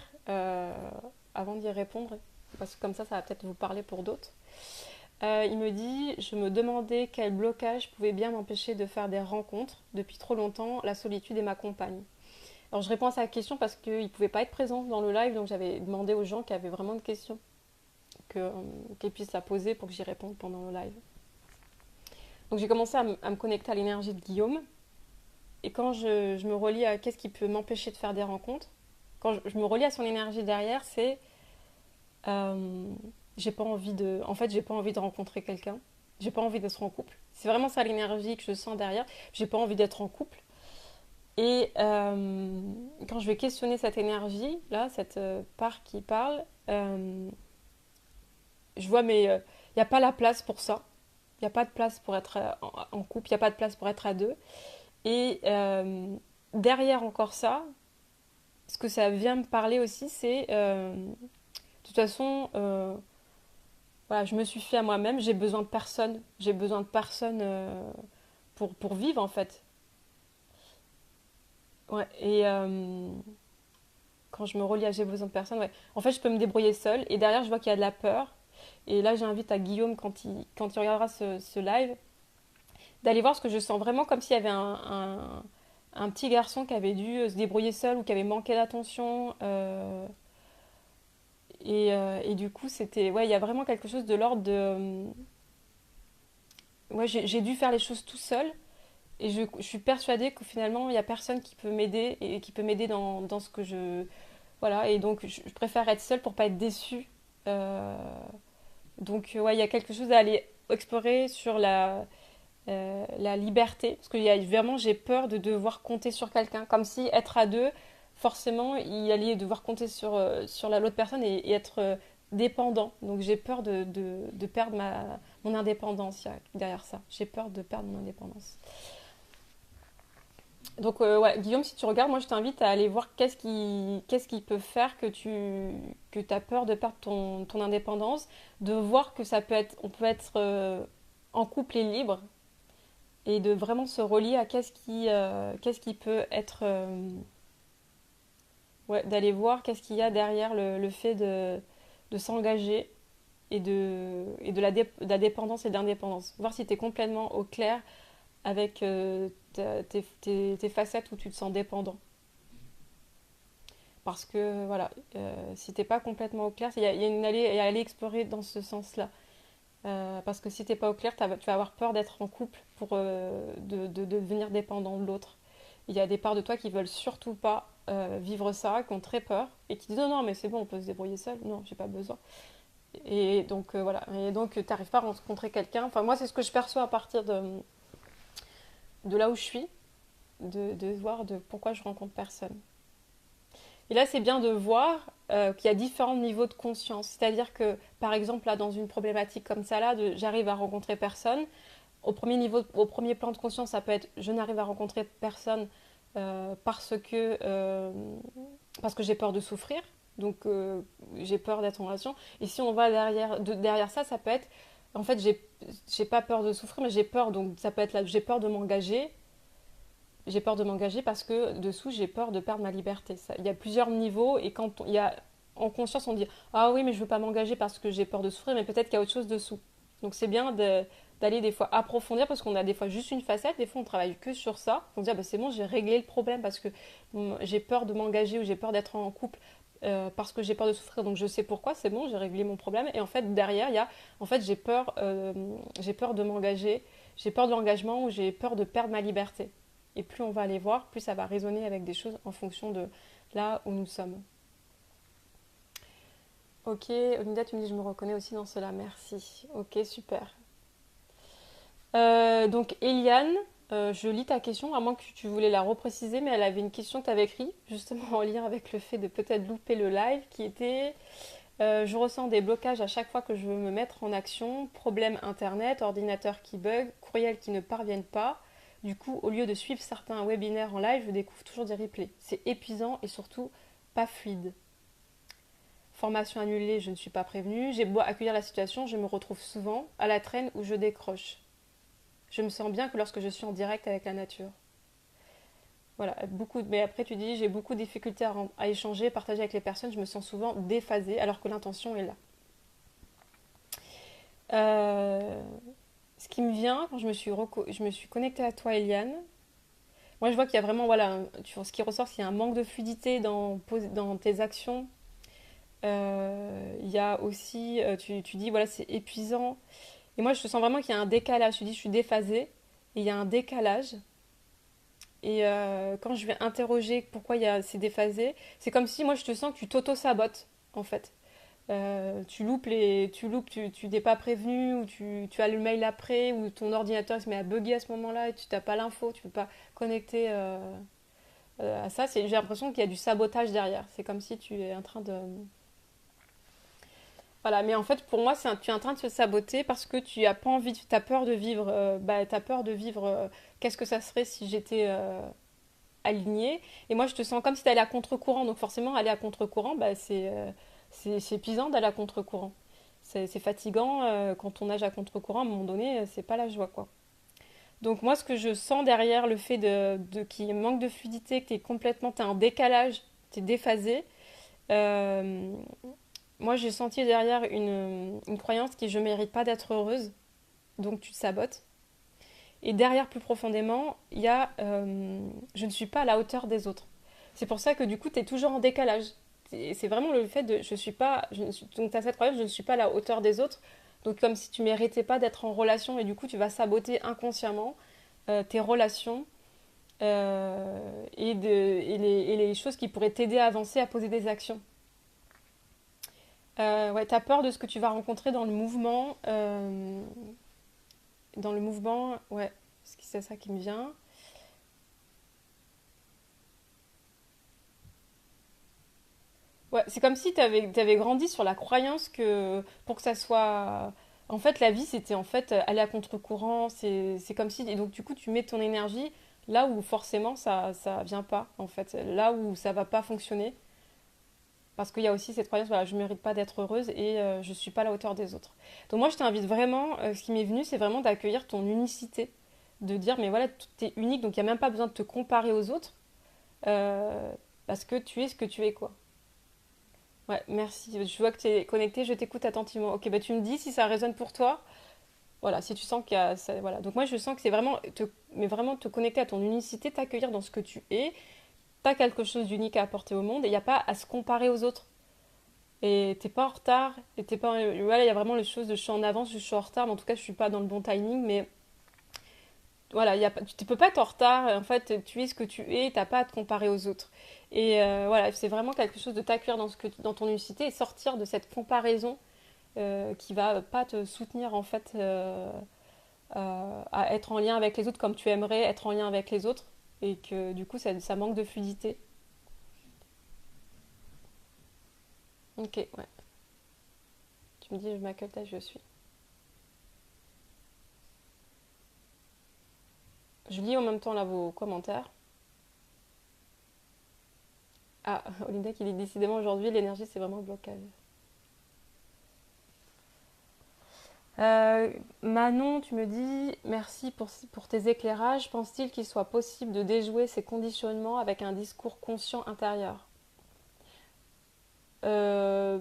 S1: avant d'y répondre, parce que comme ça va peut-être vous parler pour d'autres. Il me dit, je me demandais quel blocage pouvait bien m'empêcher de faire des rencontres. Depuis trop longtemps, la solitude est ma compagne. Alors je réponds à sa question parce qu'il ne pouvait pas être présent dans le live, donc j'avais demandé aux gens qui avaient vraiment de questions qu'ils puissent la poser pour que j'y réponde pendant le live. Donc j'ai commencé à me connecter à l'énergie de Guillaume. Et quand je me relie à qu'est-ce qui peut m'empêcher de faire des rencontres, quand je me relie à son énergie derrière, c'est j'ai pas envie de, en fait, j'ai pas envie de rencontrer quelqu'un. J'ai pas envie d'être en couple. C'est vraiment ça l'énergie que je sens derrière. J'ai pas envie d'être en couple. Et quand je vais questionner cette énergie, là, cette part qui parle, je vois, mais il n'y a pas la place pour ça. Il n'y a pas de place pour être en couple, il n'y a pas de place pour être à deux. Et derrière encore ça, ce que ça vient me parler aussi, c'est de toute façon, voilà, je me suis fait à moi-même, j'ai besoin de personne. J'ai besoin de personne pour vivre en fait. Ouais, et quand je me relie à j'ai besoin de personne, ouais. En fait, je peux me débrouiller seule. Et derrière, je vois qu'il y a de la peur. Et là, j'invite à Guillaume, quand il regardera ce live, d'aller voir ce que je sens vraiment comme s'il y avait un petit garçon qui avait dû se débrouiller seul ou qui avait manqué d'attention. Et du coup, c'était. Ouais, il y a vraiment quelque chose de l'ordre de. Ouais, j'ai dû faire les choses tout seul. Et je suis persuadée que finalement, il n'y a personne qui peut m'aider et qui peut m'aider dans ce que je. Voilà, et donc je préfère être seule pour pas être déçue. Euh, donc, ouais, il y a quelque chose à aller explorer sur la liberté. Parce que vraiment, j'ai peur de devoir compter sur quelqu'un. Comme si être à deux, forcément, il allait devoir compter sur l'autre personne et être dépendant. Donc, j'ai peur de perdre mon indépendance derrière ça. J'ai peur de perdre mon indépendance. Donc, ouais, Guillaume, si tu regardes, moi je t'invite à aller voir qu'est-ce qui peut faire que tu as peur de perdre ton indépendance, de voir que ça peut être, on peut être en couple et libre, et de vraiment se relier à qu'est-ce qui peut être, ouais, d'aller voir qu'est-ce qu'il y a derrière le fait de s'engager et de la dépendance et de l'indépendance. Voir si tu es complètement au clair avec tes facettes où tu te sens dépendant. Parce que voilà, si t'es pas complètement au clair, il y a une allée à aller explorer dans ce sens-là. Parce que si t'es pas au clair, tu vas avoir peur d'être en couple pour de devenir dépendant de l'autre. Il y a des parts de toi qui veulent surtout pas vivre ça, qui ont très peur et qui disent non non mais c'est bon, on peut se débrouiller seul. Non, j'ai pas besoin. Et donc voilà. Et donc t'arrives pas à rencontrer quelqu'un. Enfin moi c'est ce que je perçois à partir de là où je suis, de voir de pourquoi je rencontre personne. Et là, c'est bien de voir qu'il y a différents niveaux de conscience. C'est-à-dire que, par exemple, là, dans une problématique comme ça, là, j'arrive à rencontrer personne. Au premier plan de conscience, ça peut être je n'arrive à rencontrer personne euh, parce que, euh, parce que j'ai peur de souffrir. Donc, j'ai peur d'être en relation. Et si on va derrière ça, ça peut être en fait, j'ai pas peur de souffrir, mais j'ai peur. Donc, ça peut être là, j'ai peur de m'engager. J'ai peur de m'engager parce que dessous, j'ai peur de perdre ma liberté. Il y a plusieurs niveaux et il y a en conscience, on dit ah oui, mais je veux pas m'engager parce que j'ai peur de souffrir, mais peut-être qu'il y a autre chose dessous. Donc c'est bien d'aller des fois approfondir parce qu'on a des fois juste une facette, des fois on travaille que sur ça. On se dit ah, bah, c'est bon, j'ai réglé le problème parce que j'ai peur de m'engager ou j'ai peur d'être en couple parce que j'ai peur de souffrir, donc je sais pourquoi, c'est bon, j'ai réglé mon problème. Et en fait, derrière, il y a en fait j'ai peur de m'engager, j'ai peur de l'engagement ou j'ai peur de perdre ma liberté. Et plus on va aller voir, plus ça va résonner avec des choses en fonction de là où nous sommes. Ok, Olinda, tu me dis je me reconnais aussi dans cela, merci. Ok, super. Donc Eliane, je lis ta question, à moins que tu voulais la repréciser, mais elle avait une question que tu avais écrite, justement en lien avec le fait de peut-être louper le live, qui était je ressens des blocages à chaque fois que je veux me mettre en action, problème internet, ordinateur qui bug, courriel qui ne parviennent pas. Du coup, au lieu de suivre certains webinaires en live, je découvre toujours des replays. C'est épuisant et surtout pas fluide. Formation annulée, je ne suis pas prévenue. J'ai beau accueillir la situation, je me retrouve souvent à la traîne où je décroche. Je me sens bien que lorsque je suis en direct avec la nature. Voilà, mais après tu dis j'ai beaucoup de difficultés à échanger, partager avec les personnes, je me sens souvent déphasée alors que l'intention est là. Euh, Ce qui me vient quand je me suis connectée à toi, Eliane, moi je vois qu'il y a vraiment, voilà, ce qui ressort, c'est qu'il y a un manque de fluidité dans tes actions. Il y a aussi, tu dis, voilà, c'est épuisant. Et moi je sens vraiment qu'il y a un décalage. Tu dis, je suis déphasée, et il y a un décalage. Et quand je vais interroger pourquoi c'est déphasé, c'est comme si moi je te sens que tu t'auto-sabotes, en fait. Tu n'es pas prévenu, ou tu as le mail après, ou ton ordinateur se met à bugger à ce moment-là et tu n'as pas l'info, tu ne peux pas connecter à ça. J'ai l'impression qu'il y a du sabotage derrière. C'est comme si tu es en train de. Voilà, mais en fait, pour moi, tu es en train de se saboter parce que tu as pas envie, tu as peur de vivre. Tu as peur de vivre. Qu'est-ce que ça serait si j'étais alignée. Et moi, je te sens comme si tu allais à contre-courant. Donc, forcément, aller à contre-courant, c'est épuisant d'aller à contre-courant. C'est fatigant quand on nage à contre-courant. À un moment donné, c'est pas la joie, quoi. Donc, moi, ce que je sens derrière le fait qu'il manque de fluidité, que t'es en décalage, t'es déphasé, euh, moi, j'ai senti derrière une croyance qui je mérite pas d'être heureuse. Donc, tu te sabotes. Et derrière, plus profondément, il y a je ne suis pas à la hauteur des autres. C'est pour ça que du coup, tu es toujours en décalage. C'est vraiment le fait de je suis pas. Donc, tu as cette croyance, je ne suis pas à la hauteur des autres. Donc, comme si tu méritais pas d'être en relation et du coup, tu vas saboter inconsciemment tes relations et les choses qui pourraient t'aider à avancer, à poser des actions. Ouais, tu as peur de ce que tu vas rencontrer dans le mouvement. Dans le mouvement, ouais, c'est ça qui me vient. Ouais, c'est comme si t'avais grandi sur la croyance que pour que ça soit. En fait, la vie, c'était en fait aller à contre-courant. C'est comme si. Et donc, du coup, tu mets ton énergie là où forcément ça vient pas, en fait. Là où ça va pas fonctionner. Parce qu'il y a aussi cette croyance, voilà, je ne mérite pas d'être heureuse et je ne suis pas à la hauteur des autres. Donc, moi, je t'invite vraiment, ce qui m'est venu, c'est vraiment d'accueillir ton unicité. de dire, mais voilà, tu es unique, donc il n'y a même pas besoin de te comparer aux autres, euh, parce que tu es ce que tu es, quoi. Ouais, merci. Je vois que tu es connecté, je t'écoute attentivement. Ok, bah tu me dis si ça résonne pour toi. Voilà, si tu sens qu'il y a... voilà. Donc moi, je sens que c'est vraiment mais vraiment te connecter à ton unicité, t'accueillir dans ce que tu es. T'as quelque chose d'unique à apporter au monde et il n'y a pas à se comparer aux autres. Et t'es pas en retard, et t'es pas... Voilà, il y a vraiment les choses de je suis en avance, je suis en retard, mais en tout cas, je suis pas dans le bon timing, mais voilà, y a pas, tu ne peux pas être en retard. En fait, tu es ce que tu es, t'as pas à te comparer aux autres. Et voilà, c'est vraiment quelque chose de t'accueillir dans ton unicité et sortir de cette comparaison qui va pas te soutenir en fait à être en lien avec les autres comme tu aimerais être en lien avec les autres et que du coup ça manque de fluidité. Ok, ouais. Tu me dis je m'accueille là, je suis. Je lis en même temps là vos commentaires. Ah, Olinda qui dit décidément aujourd'hui l'énergie c'est vraiment un blocage. Euh, Manon, tu me dis merci pour tes éclairages. Pense-t-il qu'il soit possible de déjouer ces conditionnements avec un discours conscient intérieur? Euh,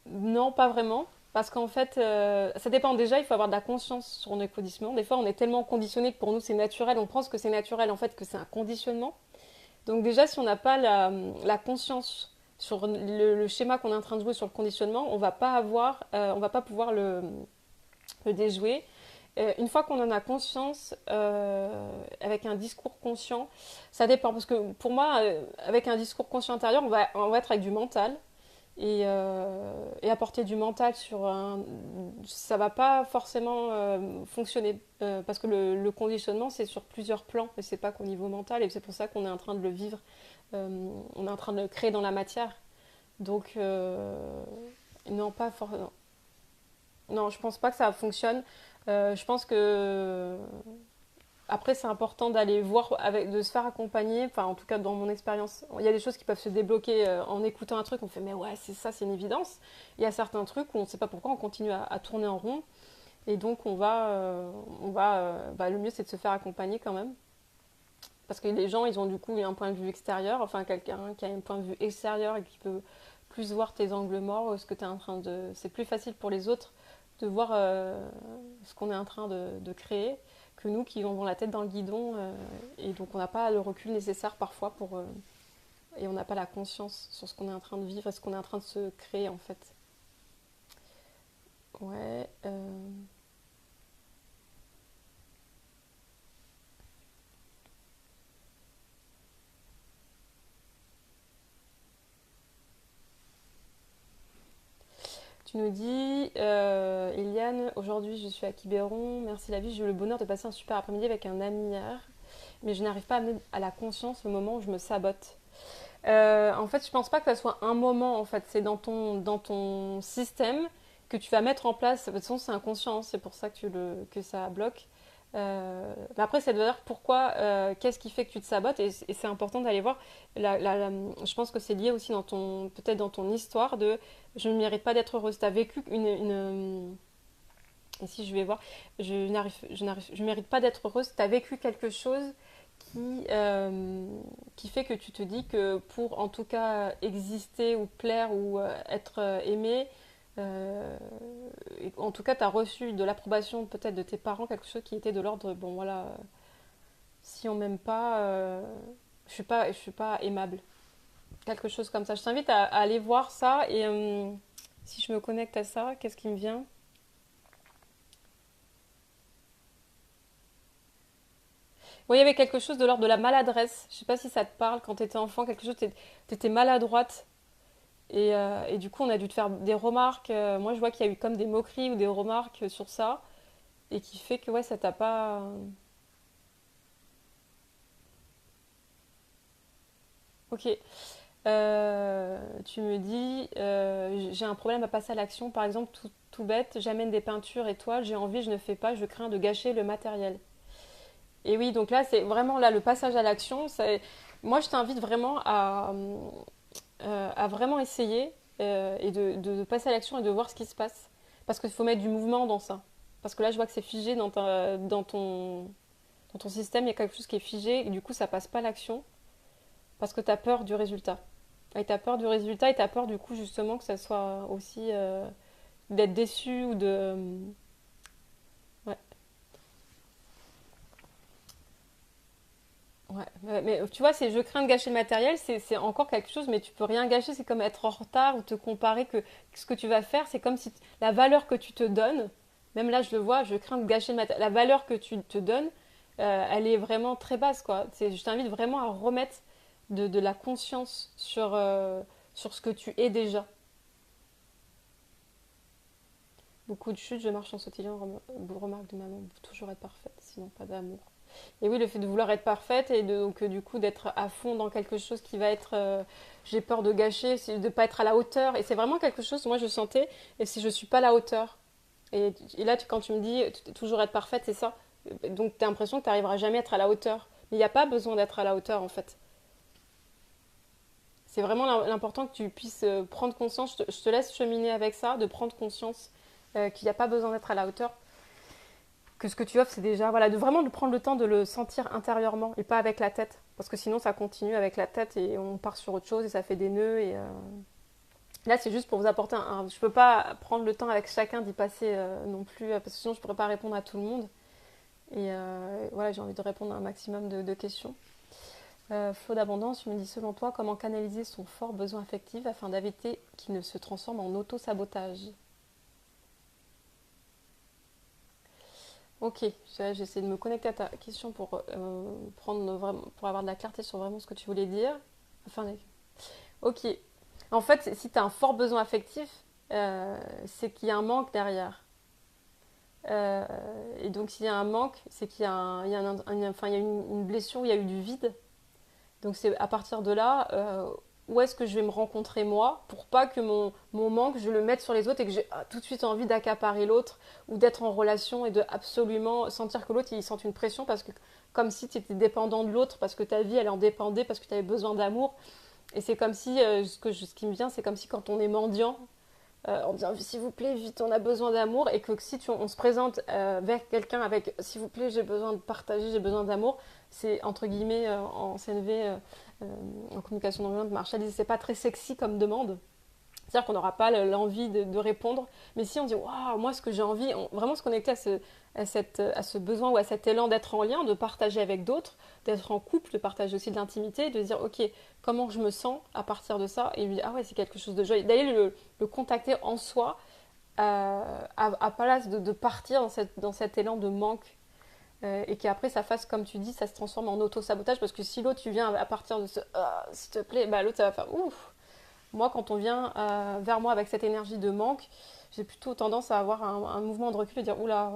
S1: Non, pas vraiment. Parce qu'en fait, ça dépend déjà, il faut avoir de la conscience sur nos conditionnements. Des fois, on est tellement conditionné que pour nous, c'est naturel. On pense que c'est naturel, en fait, que c'est un conditionnement. Donc déjà, si on n'a pas la conscience sur le schéma qu'on est en train de jouer sur le conditionnement, on va pas pouvoir le déjouer. Une fois qu'on en a conscience, avec un discours conscient, ça dépend. Parce que pour moi, avec un discours conscient intérieur, on va être avec du mental et apporter du mental sur un... Ça va pas forcément fonctionner parce que le conditionnement c'est sur plusieurs plans et c'est pas qu'au niveau mental et c'est pour ça qu'on est en train de le vivre, on est en train de le créer dans la matière. Donc non, pas forcément. Non, je pense pas que ça fonctionne. Je pense que après, c'est important d'aller voir, de se faire accompagner. Enfin, en tout cas, dans mon expérience, il y a des choses qui peuvent se débloquer en écoutant un truc. On fait, mais ouais, c'est ça, c'est une évidence. Il y a certains trucs où on ne sait pas pourquoi, on continue à tourner en rond. Et donc, le mieux, c'est de se faire accompagner quand même. Parce que les gens, ils ont du coup un point de vue extérieur. Enfin, quelqu'un qui a un point de vue extérieur et qui peut plus voir tes angles morts, ce que tu es en train de. C'est plus facile pour les autres de voir ce qu'on est en train de créer que nous qui avons la tête dans le guidon et donc on n'a pas le recul nécessaire parfois pour et on n'a pas la conscience sur ce qu'on est en train de vivre et ce qu'on est en train de se créer en fait. Ouais. Tu nous dis, Eliane, aujourd'hui je suis à Quiberon, merci la vie, j'ai eu le bonheur de passer un super après-midi avec un ami hier, mais je n'arrive pas à amener à la conscience le moment où je me sabote. En fait, je pense pas que ça soit un moment, en fait, c'est dans ton système que tu vas mettre en place. De toute façon, c'est inconscient, hein, c'est pour ça que ça bloque. Mais après, c'est de dire pourquoi, qu'est-ce qui fait que tu te sabotes, et c'est important d'aller voir. Je pense que c'est lié aussi peut-être dans ton histoire de je ne mérite pas d'être heureuse. Tu as vécu et si je vais voir, je mérite pas d'être heureuse. Tu as vécu quelque chose qui fait que tu te dis que pour en tout cas exister ou plaire ou être aimé, en tout cas tu as reçu de l'approbation peut-être de tes parents, quelque chose qui était de l'ordre, bon voilà, si on m'aime pas, je suis pas aimable. Quelque chose comme ça. Je t'invite à aller voir ça et si je me connecte à ça, qu'est-ce qui me vient? Oui, il y avait quelque chose de l'ordre de la maladresse. Je sais pas si ça te parle quand tu étais enfant, quelque chose, t'étais maladroite. Et du coup, on a dû te faire des remarques. Moi, je vois qu'il y a eu comme des moqueries ou des remarques sur ça. Et qui fait que, ouais, ça t'a pas. Ok. Tu me dis, j'ai un problème à passer à l'action. Par exemple, tout bête, j'amène des peintures étoiles, j'ai envie, je ne fais pas, je crains de gâcher le matériel. Et oui, donc là, c'est vraiment là le passage à l'action. Moi, je t'invite vraiment à vraiment essayer et de passer à l'action et de voir ce qui se passe. Parce qu'il faut mettre du mouvement dans ça. Parce que là, je vois que c'est figé dans ton... Dans ton système, il y a quelque chose qui est figé et du coup, ça passe pas à l'action parce que tu as peur du résultat. Et tu as peur du résultat et tu as peur du coup justement que ça soit aussi d'être déçu ou de... ouais. Ouais, mais tu vois, je crains de gâcher le matériel, c'est encore quelque chose, mais tu peux rien gâcher, c'est comme être en retard ou te comparer que ce que tu vas faire, c'est comme si la valeur que tu te donnes, même là je le vois, je crains de gâcher le matériel, la valeur que tu te donnes, elle est vraiment très basse, quoi. Je t'invite vraiment à remettre de la conscience sur ce que tu es déjà. Beaucoup de chutes, je marche en sautillant, remarque de maman, toujours être parfaite, sinon pas d'amour. Et oui, le fait de vouloir être parfaite et donc du coup d'être à fond dans quelque chose qui va être j'ai peur de gâcher, de ne pas être à la hauteur. Et c'est vraiment quelque chose, moi je sentais, et si je suis pas à la hauteur. Et là, quand tu me dis toujours être parfaite, c'est ça. Donc tu as l'impression que tu n'arriveras jamais à être à la hauteur. Mais il n'y a pas besoin d'être à la hauteur en fait. C'est vraiment l'important que tu puisses prendre conscience, je te laisse cheminer avec ça, de prendre conscience qu'il n'y a pas besoin d'être à la hauteur. Que ce que tu offres, c'est déjà, voilà, de vraiment de prendre le temps de le sentir intérieurement et pas avec la tête. Parce que sinon, ça continue avec la tête et on part sur autre chose et ça fait des nœuds. Là, c'est juste pour vous apporter je peux pas prendre le temps avec chacun d'y passer non plus, parce que sinon, je pourrais pas répondre à tout le monde. Voilà, j'ai envie de répondre à un maximum de questions. Flot d'abondance, tu me dis, selon toi, comment canaliser son fort besoin affectif afin d'éviter qu'il ne se transforme en auto-sabotage? Ok, j'essaie de me connecter à ta question pour pour avoir de la clarté sur vraiment ce que tu voulais dire. Enfin, ok. En fait, si tu as un fort besoin affectif, c'est qu'il y a un manque derrière. Euh, et donc, s'il y a un manque, c'est qu'il y a, enfin, il y a une blessure, il y a eu du vide. Donc, c'est à partir de là, où est-ce que je vais me rencontrer moi pour pas que mon manque, je le mette sur les autres et que j'ai tout de suite envie d'accaparer l'autre ou d'être en relation et de absolument sentir que l'autre il sente une pression parce que comme si tu étais dépendant de l'autre parce que ta vie elle en dépendait parce que tu avais besoin d'amour et c'est comme si ce qui me vient c'est comme si quand on est mendiant en disant s'il vous plaît vite on a besoin d'amour et que si on se présente vers quelqu'un avec s'il vous plaît j'ai besoin de partager j'ai besoin d'amour c'est entre guillemets en CNV en communication non violente Marshall disait c'est pas très sexy comme demande. C'est-à-dire qu'on n'aura pas l'envie de répondre, mais si on dit waouh, moi ce que j'ai envie, vraiment se connecter à ce besoin ou à cet élan d'être en lien, de partager avec d'autres, d'être en couple, de partager aussi de l'intimité, de dire ok, comment je me sens à partir de ça, et lui dire ah ouais, c'est quelque chose de joyeux. D'aller le contacter en soi, à place de partir dans cet élan de manque. Et qu'après ça fasse comme tu dis, ça se transforme en auto-sabotage parce que si l'autre tu viens à partir de ce s'il te plaît, bah l'autre ça va faire ouf. Moi, quand on vient vers moi avec cette énergie de manque, j'ai plutôt tendance à avoir un mouvement de recul et dire oula,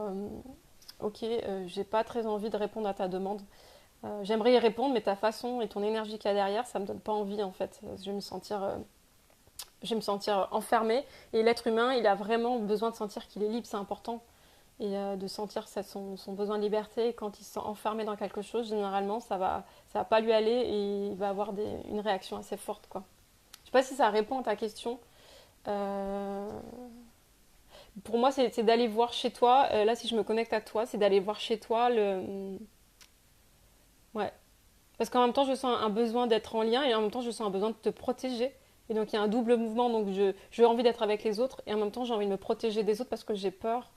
S1: ok, j'ai pas très envie de répondre à ta demande. J'aimerais y répondre, mais ta façon et ton énergie qu'il y a derrière, ça me donne pas envie en fait. Je vais me sentir enfermée. Et l'être humain, il a vraiment besoin de sentir qu'il est libre, c'est important. Et de sentir son besoin de liberté. Et quand il se sent enfermé dans quelque chose, généralement, ça va pas lui aller et il va avoir une réaction assez forte, quoi. Je sais pas si ça répond à ta question. Euh, pour moi, c'est d'aller voir chez toi. Là, si je me connecte à toi, c'est d'aller voir chez toi le. Ouais. Parce qu'en même temps, je sens un besoin d'être en lien et en même temps, je sens un besoin de te protéger. Et donc, il y a un double mouvement. Donc, j'ai envie d'être avec les autres et en même temps, j'ai envie de me protéger des autres parce que j'ai peur.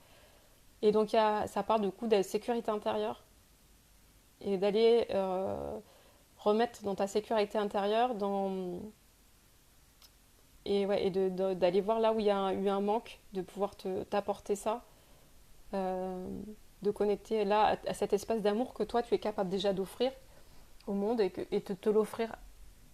S1: Et donc, ça part du coup de la sécurité intérieure et d'aller remettre dans ta sécurité intérieure, et, ouais, d'aller voir là où il y a eu un manque, de pouvoir t'apporter ça, euh, de connecter là à cet espace d'amour que toi tu es capable déjà d'offrir au monde et de te l'offrir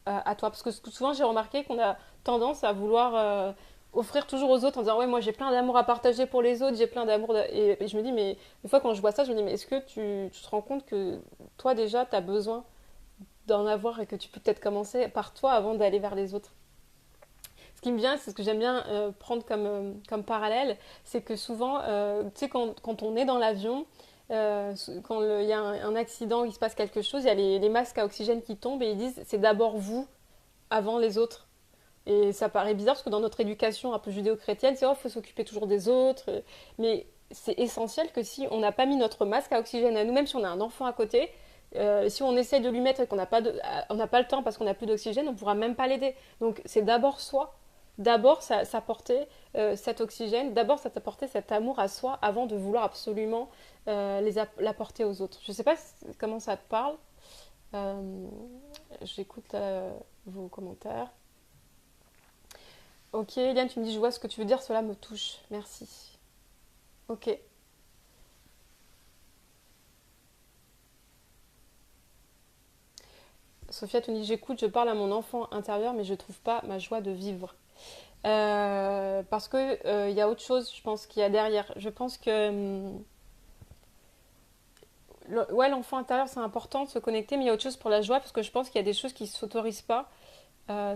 S1: à toi. Parce que souvent j'ai remarqué qu'on a tendance à vouloir offrir toujours aux autres en disant ouais moi j'ai plein d'amour à partager pour les autres, j'ai plein d'amour et je me dis mais des fois quand je vois ça je me dis mais est-ce que tu te rends compte que toi déjà tu as besoin d'en avoir et que tu peux peut-être commencer par toi avant d'aller vers les autres. Ce qui me vient, c'est ce que j'aime bien prendre comme parallèle, c'est que souvent, tu sais, quand on est dans l'avion, quand il y a un accident, il se passe quelque chose, il y a les masques à oxygène qui tombent et ils disent c'est d'abord vous avant les autres. Et ça paraît bizarre parce que dans notre éducation un peu judéo-chrétienne, c'est oh, faut s'occuper toujours des autres. Mais c'est essentiel que si on n'a pas mis notre masque à oxygène à nous, même si on a un enfant à côté, si on essaye de lui mettre et qu'on n'a pas le temps parce qu'on n'a plus d'oxygène, on ne pourra même pas l'aider. Donc c'est d'abord soi, d'abord s'apporter cet oxygène, d'abord s'apporter cet amour à soi avant de vouloir absolument l'apporter aux autres. Je ne sais pas comment ça te parle. Euh, J'écoute vos commentaires. Ok, Eliane, tu me dis, je vois ce que tu veux dire, cela me touche. Merci. Ok. Sophia, tu me dis, j'écoute, je parle à mon enfant intérieur, mais je ne trouve pas ma joie de vivre. Parce que y a autre chose, je pense, qu'il y a derrière. Je pense que ouais, l'enfant intérieur, c'est important de se connecter, mais il y a autre chose pour la joie, parce que je pense qu'il y a des choses qui ne s'autorisent pas à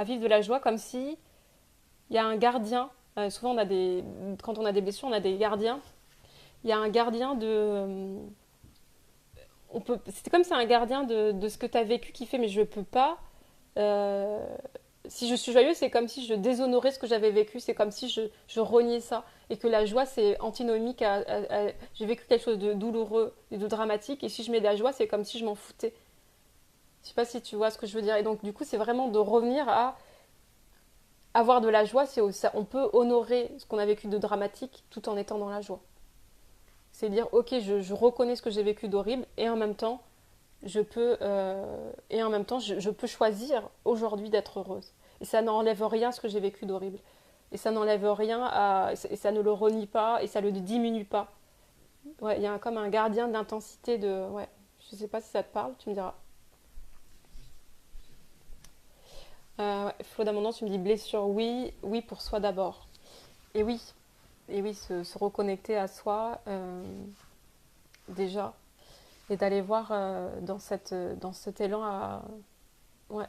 S1: vivre de la joie, comme si il y a un gardien. Souvent, quand on a des blessures, on a des gardiens. Il y a un gardien c'est comme si un gardien de ce que tu as vécu qui fait, mais je ne peux pas. Euh, Si je suis joyeuse, c'est comme si je déshonorais ce que j'avais vécu, c'est comme si je reniais ça. Et que la joie, c'est antinomique j'ai vécu quelque chose de douloureux et de dramatique, et si je mets de la joie, c'est comme si je m'en foutais. Je sais pas si tu vois ce que je veux dire. Et donc, du coup, c'est vraiment de revenir à avoir de la joie. On peut honorer ce qu'on a vécu de dramatique tout en étant dans la joie. C'est dire, ok, je reconnais ce que j'ai vécu d'horrible, et en même temps, je peux choisir aujourd'hui d'être heureuse. Et ça n'enlève rien à ce que j'ai vécu d'horrible. Et ça n'enlève rien et ça ne le renie pas et ça ne le diminue pas. Ouais, il y a comme un gardien d'intensité de. Ouais, je sais pas si ça te parle, tu me diras. Ouais, Flo d'Amondance, tu me dis blessure, oui, oui pour soi d'abord. Et oui, se reconnecter à soi déjà et d'aller voir dans cet élan à. Ouais,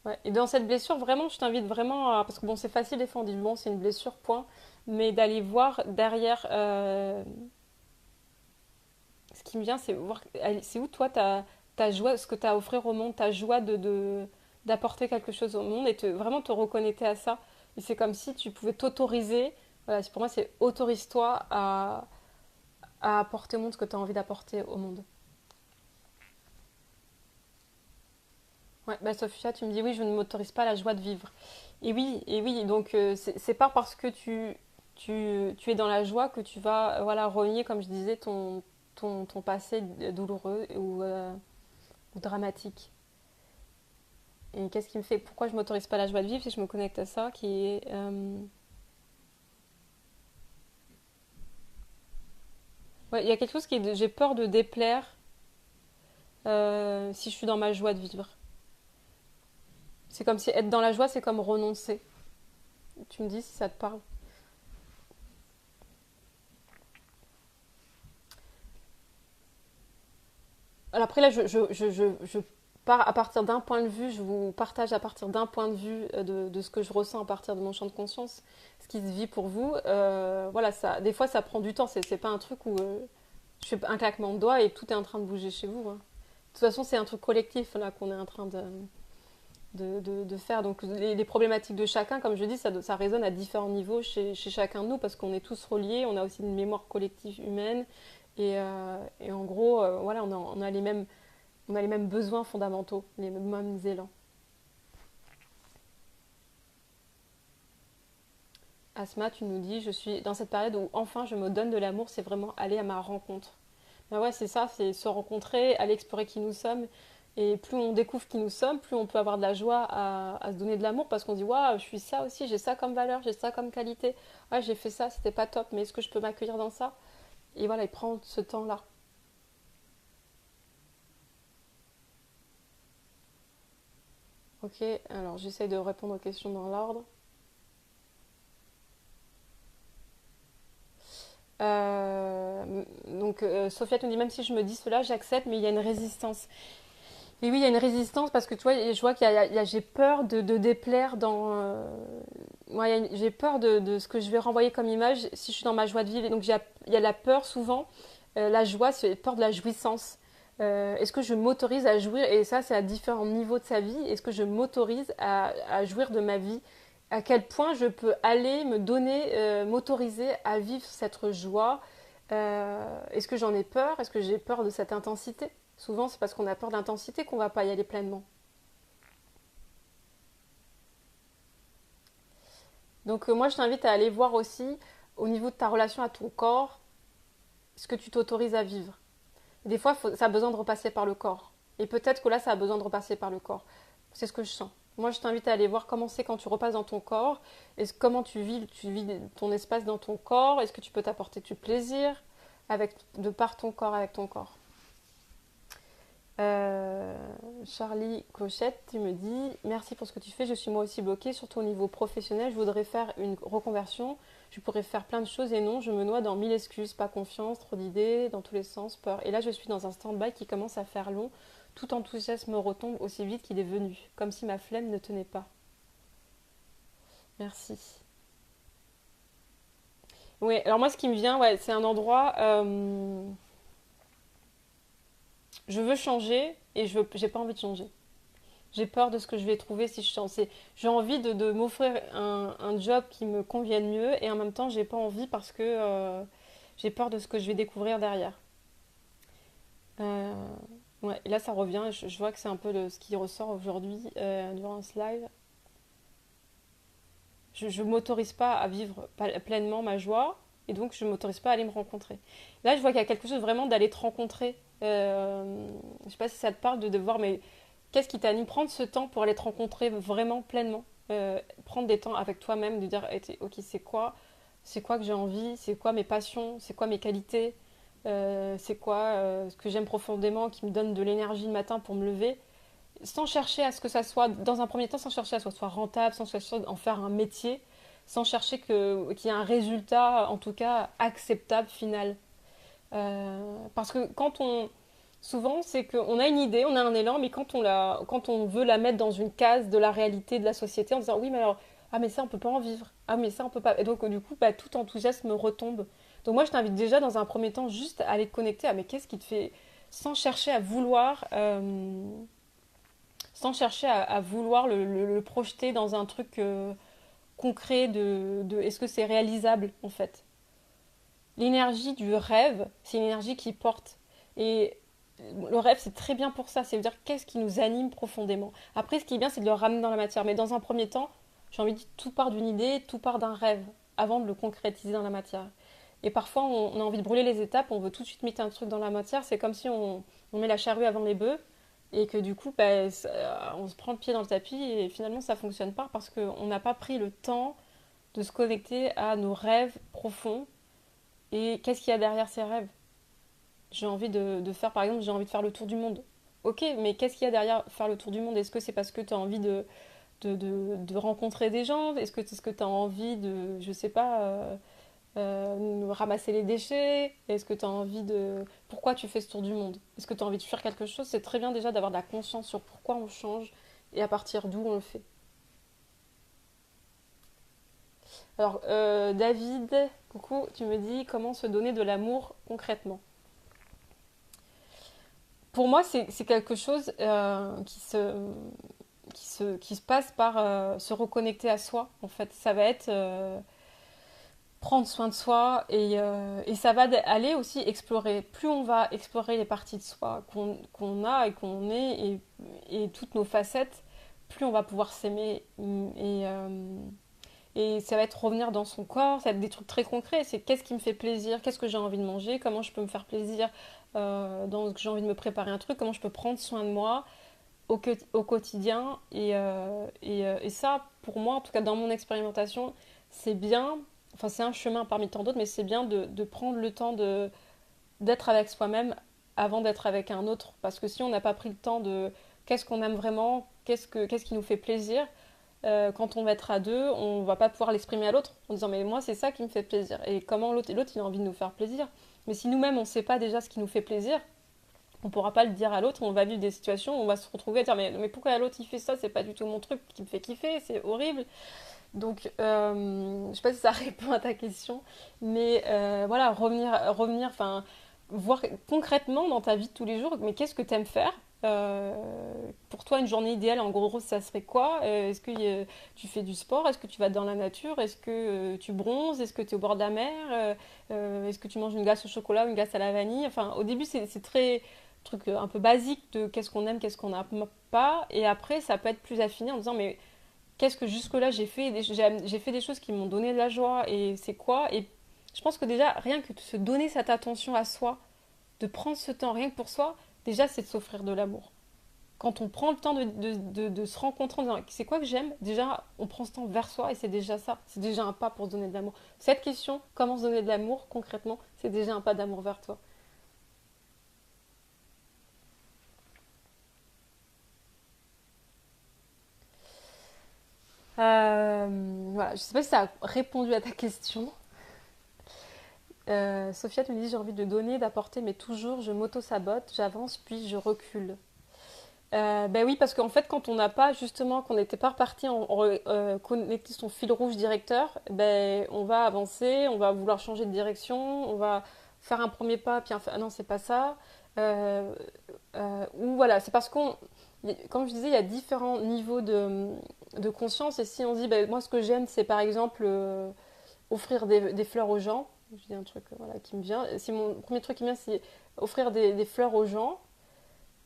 S1: ouais. Et dans cette blessure, vraiment, je t'invite vraiment à. Parce que bon, c'est facile des fois, on dit bon, c'est une blessure, point. Mais d'aller voir derrière. Ce qui me vient, c'est voir. C'est où toi, ta joie, ce que tu as à offrir au monde, ta joie d'apporter quelque chose au monde et vraiment te reconnecter à ça. Et c'est comme si tu pouvais t'autoriser. Voilà, pour moi, c'est autorise-toi à apporter au monde ce que tu as envie d'apporter au monde. Ouais, bah Sophia, tu me dis oui, je ne m'autorise pas la joie de vivre. Et oui, donc c'est pas parce que tu es dans la joie que tu vas voilà, renier, comme je disais, ton passé douloureux ou dramatique. Et qu'est-ce qui me fait, pourquoi je m'autorise pas la joie de vivre si je me connecte à ça, qui est, ouais, il y a quelque chose j'ai peur de déplaire si je suis dans ma joie de vivre. C'est comme si être dans la joie, c'est comme renoncer. Tu me dis si ça te parle. Alors après là, je pars à partir d'un point de vue, je vous partage à partir d'un point de vue de ce que je ressens à partir de mon champ de conscience, ce qui se vit pour vous. Voilà, ça, des fois ça prend du temps, c'est pas un truc où je fais un claquement de doigts et tout est en train de bouger chez vous, hein. De toute façon, c'est un truc collectif là qu'on est en train de faire. Donc les problématiques de chacun, comme je dis, ça résonne à différents niveaux chez chacun de nous parce qu'on est tous reliés, on a aussi une mémoire collective humaine et en gros, voilà, on a les mêmes besoins fondamentaux, les mêmes élans. Asma, tu nous dis, je suis dans cette période où enfin je me donne de l'amour, c'est vraiment aller à ma rencontre. Ben ouais, c'est ça, c'est se rencontrer, aller explorer qui nous sommes. Et plus on découvre qui nous sommes, plus on peut avoir de la joie à se donner de l'amour parce qu'on dit waouh, je suis ça aussi, j'ai ça comme valeur, j'ai ça comme qualité. Ouais, j'ai fait ça, c'était pas top, mais est-ce que je peux m'accueillir dans ça? Et voilà, et prendre ce temps-là. Ok, alors j'essaye de répondre aux questions dans l'ordre. Sophia te dit même si je me dis cela, j'accepte, mais il y a une résistance. Et oui, il y a une résistance parce que tu vois, je vois j'ai peur de déplaire ouais, j'ai peur de ce que je vais renvoyer comme image si je suis dans ma joie de vivre. Et donc il y a la peur souvent, la joie, c'est peur de la jouissance. Est-ce que je m'autorise à jouir? Et ça, c'est à différents niveaux de sa vie. Est-ce que je m'autorise à jouir de ma vie à quel point je peux aller me donner, m'autoriser à vivre cette joie. Est-ce que j'en ai peur? Est-ce que j'ai peur de cette intensité? Souvent, c'est parce qu'on a peur de l'intensité qu'on va pas y aller pleinement. Donc, moi, je t'invite à aller voir aussi, au niveau de ta relation à ton corps, ce que tu t'autorises à vivre. Des fois, ça a besoin de repasser par le corps. Et peut-être que là, ça a besoin de repasser par le corps. C'est ce que je sens. Moi, je t'invite à aller voir comment c'est quand tu repasses dans ton corps. Comment tu vis ton espace dans ton corps. Est-ce que tu peux t'apporter du plaisir de par ton corps, avec ton corps. Euh, Charlie Cochette, tu me dis merci pour ce que tu fais. Je suis moi aussi bloquée, surtout au niveau professionnel. Je voudrais faire une reconversion. Je pourrais faire plein de choses et non, je me noie dans 1000 excuses. Pas confiance, trop d'idées, dans tous les sens, peur. Et là, je suis dans un stand-by qui commence à faire long. Tout enthousiasme me retombe aussi vite qu'il est venu, comme si ma flemme ne tenait pas. Merci. Oui, alors moi, ce qui me vient, ouais, c'est un endroit. Je veux changer et j'ai pas envie de changer. J'ai peur de ce que je vais trouver si je change. J'ai envie de m'offrir un job qui me convienne mieux et en même temps, j'ai pas envie parce que j'ai peur de ce que je vais découvrir derrière. Euh, ouais, et là, ça revient. Je vois que c'est un peu ce qui ressort aujourd'hui durant ce live. Je m'autorise pas à vivre pleinement ma joie et donc je m'autorise pas à aller me rencontrer. Là, je vois qu'il y a quelque chose vraiment d'aller te rencontrer. Je sais pas si ça te parle de voir, mais qu'est-ce qui t'anime? Prendre ce temps pour aller te rencontrer vraiment pleinement. Prendre des temps avec toi-même, de dire ok, c'est quoi que j'ai envie, c'est quoi mes passions, c'est quoi mes qualités, c'est quoi ce que j'aime profondément qui me donne de l'énergie le matin pour me lever, sans chercher à ce que ça soit, dans un premier temps, sans chercher à ce que ce soit rentable, sans chercher à en faire un métier, sans chercher qu'il y ait un résultat, en tout cas, acceptable, final. Parce que souvent, c'est qu'on a une idée, on a un élan, mais quand on veut la mettre dans une case de la réalité de la société, en disant oui, mais alors, ah, mais ça, on peut pas en vivre. Ah, mais ça, on peut pas. Et donc, du coup, bah, tout enthousiasme retombe. Donc, moi, je t'invite déjà, dans un premier temps, juste à aller te connecter à mais qu'est-ce qui te fait, sans chercher à vouloir. Sans chercher à vouloir le projeter dans un truc concret est-ce que c'est réalisable en fait. L'énergie du rêve, c'est une énergie qui porte. Et le rêve, c'est très bien pour ça. C'est dire qu'est-ce qui nous anime profondément. Après, ce qui est bien, c'est de le ramener dans la matière. Mais dans un premier temps, j'ai envie de dire, tout part d'une idée, tout part d'un rêve, avant de le concrétiser dans la matière. Et parfois, on a envie de brûler les étapes, on veut tout de suite mettre un truc dans la matière. C'est comme si on met la charrue avant les bœufs et que du coup, bah, on se prend le pied dans le tapis et finalement, ça fonctionne pas parce qu'on n'a pas pris le temps de se connecter à nos rêves profonds et qu'est-ce qu'il y a derrière ces rêves. J'ai envie de faire, par exemple, j'ai envie de faire le tour du monde. Ok, mais qu'est-ce qu'il y a derrière faire le tour du monde? Est-ce que c'est parce que tu as envie de rencontrer des gens? Est-ce que tu as envie de, je sais pas, ramasser les déchets? Est-ce que tu as envie de... Pourquoi tu fais ce tour du monde? Est-ce que tu as envie de faire quelque chose? C'est très bien déjà d'avoir de la conscience sur pourquoi on change et à partir d'où on le fait. Alors, David, coucou, tu me dis comment se donner de l'amour concrètement. Pour moi, c'est quelque chose qui se passe par se reconnecter à soi. En fait, ça va être prendre soin de soi et ça va aller aussi explorer. Plus on va explorer les parties de soi qu'on a et qu'on est et toutes nos facettes, plus on va pouvoir s'aimer et ça va être revenir dans son corps, ça va être des trucs très concrets. C'est qu'est-ce qui me fait plaisir, qu'est-ce que j'ai envie de manger, comment je peux me faire plaisir, j'ai envie de me préparer un truc, comment je peux prendre soin de moi au quotidien. Et ça, pour moi, en tout cas dans mon expérimentation, c'est bien, enfin c'est un chemin parmi tant d'autres, mais c'est bien de prendre le temps d'être avec soi-même avant d'être avec un autre. Parce que si on n'a pas pris le temps de qu'est-ce qu'on aime vraiment, qu'est-ce qui nous fait plaisir, quand on va être à deux, on va pas pouvoir l'exprimer à l'autre en disant mais moi c'est ça qui me fait plaisir. Et comment l'autre il a envie de nous faire plaisir. Mais si nous-mêmes on ne sait pas déjà ce qui nous fait plaisir, on ne pourra pas le dire à l'autre, on va vivre des situations où on va se retrouver à dire mais pourquoi l'autre il fait ça, c'est pas du tout mon truc qui me fait kiffer, c'est horrible. Donc je sais pas si ça répond à ta question, mais voilà, revenir, enfin voir concrètement dans ta vie de tous les jours, mais qu'est-ce que tu aimes faire, Euh, pour toi, une journée idéale, en gros, ça serait quoi? Est-ce que tu fais du sport? Est-ce que tu vas dans la nature? Est-ce que tu bronzes? Est-ce que tu es au bord de la mer? Est-ce que tu manges une glace au chocolat ou une glace à la vanille? Enfin, au début, c'est très truc un peu basique de qu'est-ce qu'on aime, qu'est-ce qu'on n'aime pas. Et après, ça peut être plus affiné en disant, mais qu'est-ce que jusque-là j'ai fait des choses qui m'ont donné de la joie et c'est quoi? Et je pense que déjà, rien que de se donner cette attention à soi, de prendre ce temps rien que pour soi, déjà, c'est de s'offrir de l'amour. Quand on prend le temps de se rencontrer en disant c'est quoi que j'aime, déjà on prend ce temps vers soi et c'est déjà ça, c'est déjà un pas pour se donner de l'amour. Cette question, comment se donner de l'amour concrètement, c'est déjà un pas d'amour vers toi. Voilà, je sais pas si ça a répondu à ta question. Sophia te dit j'ai envie de donner, d'apporter, mais toujours je m'auto-sabote, j'avance puis je recule. Ben oui, parce qu'en fait, quand on n'a pas, justement, qu'on n'était pas reparti connecter son fil rouge directeur, ben on va avancer, on va vouloir changer de direction, on va faire un premier pas, puis ah non, c'est pas ça. Euh, ou voilà, c'est parce qu'on, comme je disais, il y a différents niveaux de conscience, et si on dit, ben, moi, ce que j'aime, c'est par exemple offrir des fleurs aux gens, je dis un truc voilà, qui me vient, si mon premier truc qui me vient, c'est offrir des fleurs aux gens,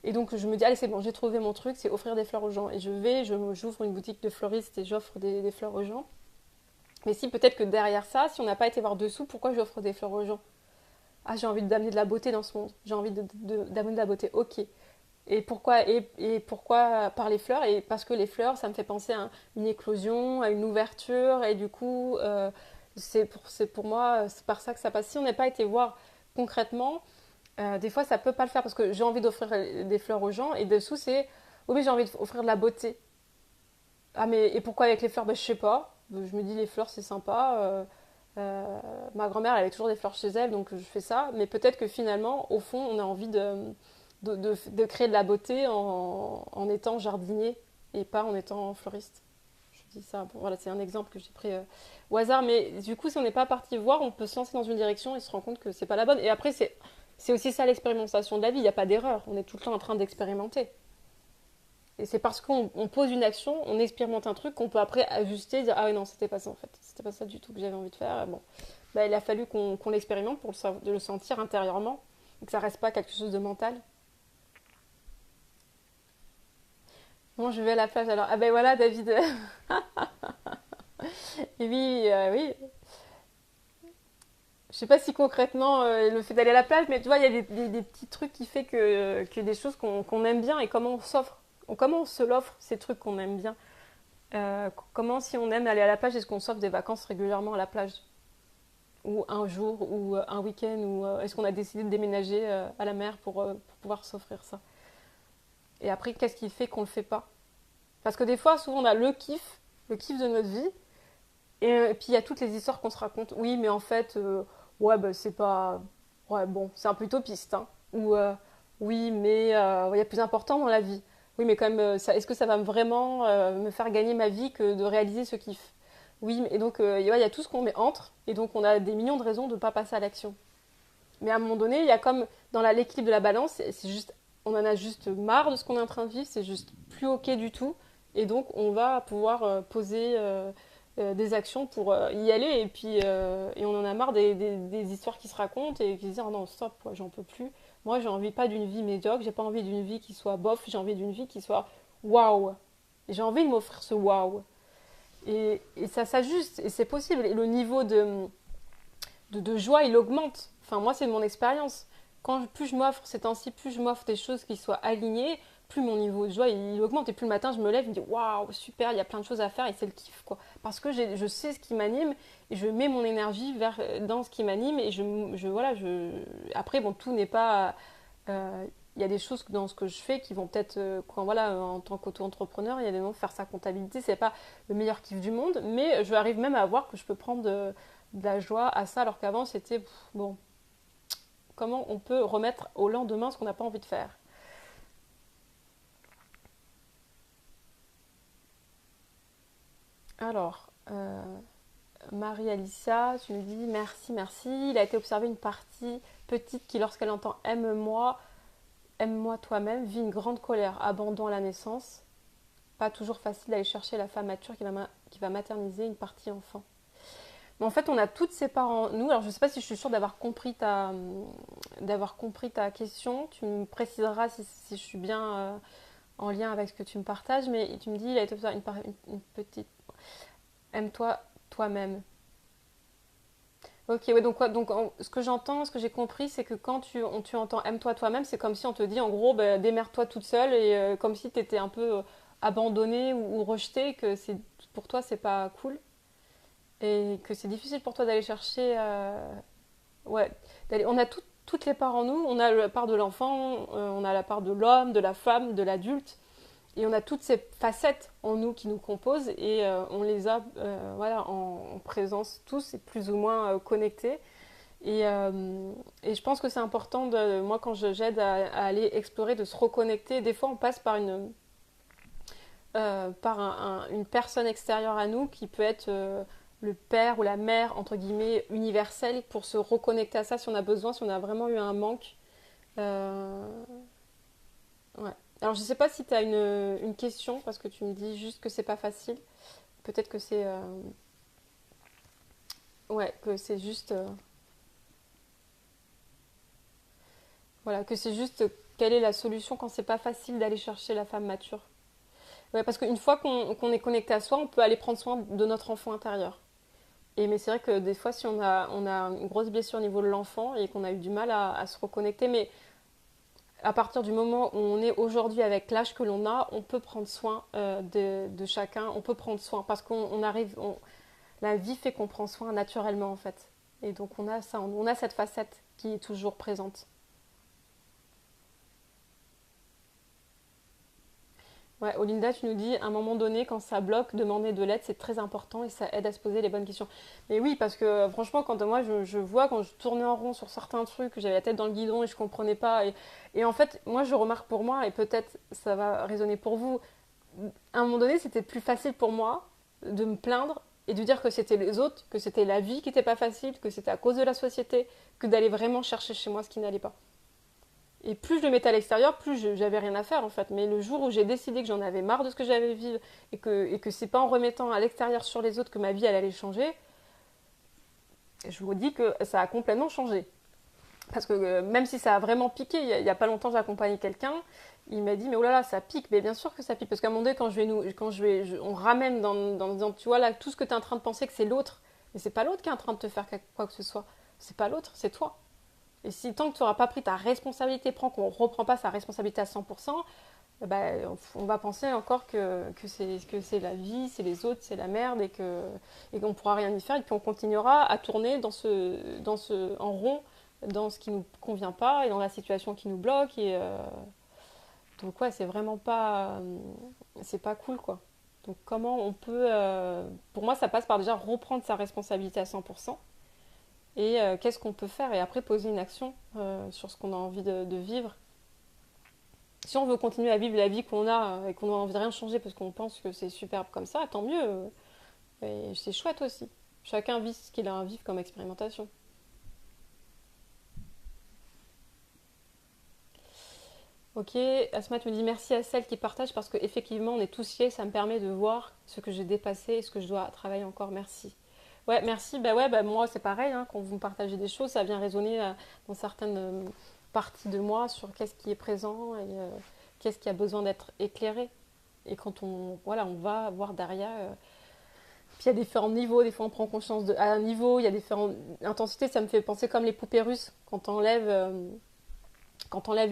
S1: et donc je me dis, allez c'est bon, j'ai trouvé mon truc, c'est offrir des fleurs aux gens. Et j'ouvre une boutique de fleuriste et j'offre des fleurs aux gens. Mais si peut-être que derrière ça, si on n'a pas été voir dessous, pourquoi j'offre des fleurs aux gens? Ah, j'ai envie d'amener de la beauté dans ce monde. J'ai envie d'amener de la beauté. Ok. Et pourquoi par les fleurs? Et parce que les fleurs, ça me fait penser à une éclosion, à une ouverture. Et du coup, c'est pour moi, c'est par ça que ça passe. Si on n'a pas été voir concrètement, des fois, ça peut pas le faire parce que j'ai envie d'offrir des fleurs aux gens et dessous, c'est oui, mais j'ai envie d'offrir de la beauté. Ah, mais et pourquoi avec les fleurs? Ben, je sais pas. Je me dis, les fleurs, c'est sympa. Ma grand-mère, elle avait toujours des fleurs chez elle, donc je fais ça. Mais peut-être que finalement, au fond, on a envie de créer de la beauté en étant jardinier et pas en étant fleuriste. Je dis ça. Bon, voilà, c'est un exemple que j'ai pris au hasard. Mais du coup, si on n'est pas parti voir, on peut se lancer dans une direction et se rendre compte que c'est pas la bonne. Et après, c'est aussi ça l'expérimentation de la vie. Il n'y a pas d'erreur. On est tout le temps en train d'expérimenter. Et c'est parce qu'on pose une action, on expérimente un truc qu'on peut après ajuster et dire ah oui non c'était pas ça en fait, c'était pas ça du tout que j'avais envie de faire. Bon, bah, il a fallu qu'on l'expérimente pour de le sentir intérieurement et que ça reste pas quelque chose de mental. Bon je vais à la plage alors. Ah ben voilà David. Et oui oui. Je sais pas si concrètement le fait d'aller à la plage, mais tu vois il y a des petits trucs qui fait que des choses qu'on aime bien et comment on s'offre, comment on se l'offre ces trucs qu'on aime bien. Comment, si on aime aller à la plage, est-ce qu'on s'offre des vacances régulièrement à la plage? Ou un jour, ou un week-end, ou est-ce qu'on a décidé de déménager à la mer pour pouvoir s'offrir ça? Et après, qu'est-ce qui fait qu'on le fait pas? Parce que des fois, souvent, on a le kiff de notre vie, et puis il y a toutes les histoires qu'on se raconte. Oui, mais en fait, ouais, bah, c'est pas. Ouais, bon, c'est un peu utopiste, hein. Ou oui, mais il y a plus important dans la vie. Oui, mais quand même, est-ce que ça va vraiment me faire gagner ma vie que de réaliser ce kiff? Oui, et donc il y a tout ce qu'on met entre, et donc on a des millions de raisons de ne pas passer à l'action. Mais à un moment donné, il y a comme dans l'équilibre de la balance, c'est juste, on en a juste marre de ce qu'on est en train de vivre, c'est juste plus ok du tout, et donc on va pouvoir poser des actions pour y aller, et on en a marre des histoires qui se racontent et qui se disent oh non stop, j'en peux plus. Moi j'ai envie pas d'une vie médiocre, j'ai pas envie d'une vie qui soit bof, j'ai envie d'une vie qui soit waouh. J'ai envie de m'offrir ce waouh. Et ça s'ajuste, et c'est possible. Et le niveau de joie, il augmente. Enfin, moi, c'est mon expérience. Plus je m'offre ces temps-ci, plus je m'offre des choses qui soient alignées, plus mon niveau de joie, il augmente. Et plus le matin, je me lève, je me dis waouh, super, il y a plein de choses à faire et c'est le kiff, quoi. Parce que je sais ce qui m'anime et je mets mon énergie dans ce qui m'anime et voilà, après, bon, tout n'est pas. Il y a des choses dans ce que je fais qui vont peut-être, voilà, en tant qu'auto-entrepreneur, il y a des moments faire sa comptabilité, c'est pas le meilleur kiff du monde, mais je arrive même à voir que je peux prendre de la joie à ça, alors qu'avant c'était bon, comment on peut remettre au lendemain ce qu'on n'a pas envie de faire. Alors, Marie-Alicia, tu me dis merci, merci. Il a été observé une partie petite qui, lorsqu'elle entend aime-moi, aime-moi toi-même, vis une grande colère, abandon à la naissance. Pas toujours facile d'aller chercher la femme mature qui va materniser une partie enfant. Mais en fait, on a toutes ces parts en nous. Alors, je ne sais pas si je suis sûre d'avoir compris ta question. Tu me préciseras si je suis bien en lien avec ce que tu me partages. Mais tu me dis, il a été une petite. Aime-toi toi-même. Ok, ouais, donc, ce que j'entends, ce que j'ai compris, c'est que quand tu entends aime-toi toi-même, c'est comme si on te dit en gros, bah, démerde-toi toute seule et comme si tu étais un peu abandonnée ou rejetée, que pour toi, c'est pas cool et que c'est difficile pour toi d'aller chercher. Ouais, on a toutes les parts en nous. On a la part de l'enfant, on a la part de l'homme, de la femme, de l'adulte. Et on a toutes ces facettes en nous qui nous composent et on les a voilà, en présence tous et plus ou moins connectés. Et je pense que c'est important, moi quand j'aide à aller explorer, de se reconnecter. Des fois on passe par une personne extérieure à nous qui peut être le père ou la mère, entre guillemets, universelle, pour se reconnecter à ça si on a besoin, si on a vraiment eu un manque. Euh, ouais. Alors je sais pas si tu as une question, parce que tu me dis juste que c'est pas facile. Peut-être que c'est... ouais, que c'est juste... voilà, que c'est juste quelle est la solution quand c'est pas facile d'aller chercher la femme mature. Ouais, parce qu'une fois qu'on est connecté à soi, on peut aller prendre soin de notre enfant intérieur. Mais c'est vrai que des fois, si on a une grosse blessure au niveau de l'enfant et qu'on a eu du mal à se reconnecter, mais à partir du moment où on est aujourd'hui avec l'âge que l'on a, on peut prendre soin de chacun, on peut prendre soin parce qu'on arrive, la vie fait qu'on prend soin naturellement en fait. Et donc on a ça, on a cette facette qui est toujours présente. Ouais, Olinda, tu nous dis, à un moment donné, quand ça bloque, demander de l'aide, c'est très important et ça aide à se poser les bonnes questions. Mais oui, parce que franchement, quand moi, je vois, quand je tournais en rond sur certains trucs, j'avais la tête dans le guidon et je comprenais pas. Et en fait, moi, je remarque pour moi, et peut-être ça va résonner pour vous, à un moment donné, c'était plus facile pour moi de me plaindre et de dire que c'était les autres, que c'était la vie qui n'était pas facile, que c'était à cause de la société, que d'aller vraiment chercher chez moi ce qui n'allait pas. Et plus je le mettais à l'extérieur, plus j'avais rien à faire en fait. Mais le jour où j'ai décidé que j'en avais marre de ce que j'avais vécu et que c'est pas en remettant à l'extérieur sur les autres que ma vie elle allait changer, je vous dis que ça a complètement changé. Parce que même si ça a vraiment piqué, il y a pas longtemps j'ai accompagné quelqu'un, il m'a dit mais oh là là ça pique, mais bien sûr que ça pique parce qu'à un moment donné on ramène dans disant tu vois là tout ce que tu es en train de penser que c'est l'autre, mais c'est pas l'autre qui est en train de te faire quoi que ce soit, c'est pas l'autre, c'est toi. Et si tant que tu n'auras pas pris ta responsabilité, qu'on ne reprend pas sa responsabilité à 100%, ben, on va penser encore que c'est la vie, c'est les autres, c'est la merde et qu'on ne pourra rien y faire. Et puis on continuera à tourner en rond dans ce qui ne nous convient pas et dans la situation qui nous bloque. Donc ouais, c'est vraiment pas, c'est pas cool quoi. Donc comment on peut... pour moi, ça passe par déjà reprendre sa responsabilité à 100% et qu'est-ce qu'on peut faire et après poser une action sur ce qu'on a envie de vivre. Si on veut continuer à vivre la vie qu'on a et qu'on n'a envie de rien changer parce qu'on pense que c'est superbe comme ça, tant mieux. Et c'est chouette aussi. Chacun vit ce qu'il a à vivre comme expérimentation. Ok, Asma, tu me dis merci à celle qui partage parce qu'effectivement on est tous liés, ça me permet de voir ce que j'ai dépassé et ce que je dois travailler encore. Merci. Ouais, merci. Bah ouais, bah moi c'est pareil, hein, quand vous me partagez des choses, ça vient résonner dans certaines parties de moi sur qu'est-ce qui est présent et qu'est-ce qui a besoin d'être éclairé. Et quand on va voir derrière, puis il y a différents niveaux, des fois on prend conscience à un niveau, il y a différentes intensités, ça me fait penser comme les poupées russes. Quand on enlève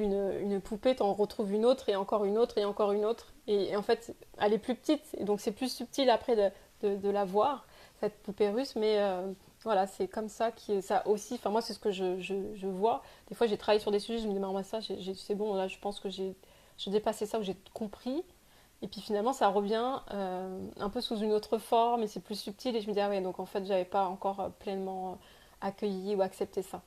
S1: une poupée, t'en retrouves une autre et encore une autre et encore une autre. Et en fait, elle est plus petite, et donc c'est plus subtil après de la voir, cette poupée russe, mais voilà, c'est comme ça, ça aussi, enfin moi c'est ce que je vois. Des fois j'ai travaillé sur des sujets, je me dis, mais moi ça, c'est bon, là je pense que j'ai dépassé ça, ou j'ai compris. Et puis finalement ça revient un peu sous une autre forme, et c'est plus subtil, et je me dis, ah ouais, donc en fait j'avais pas encore pleinement accueilli ou accepté ça.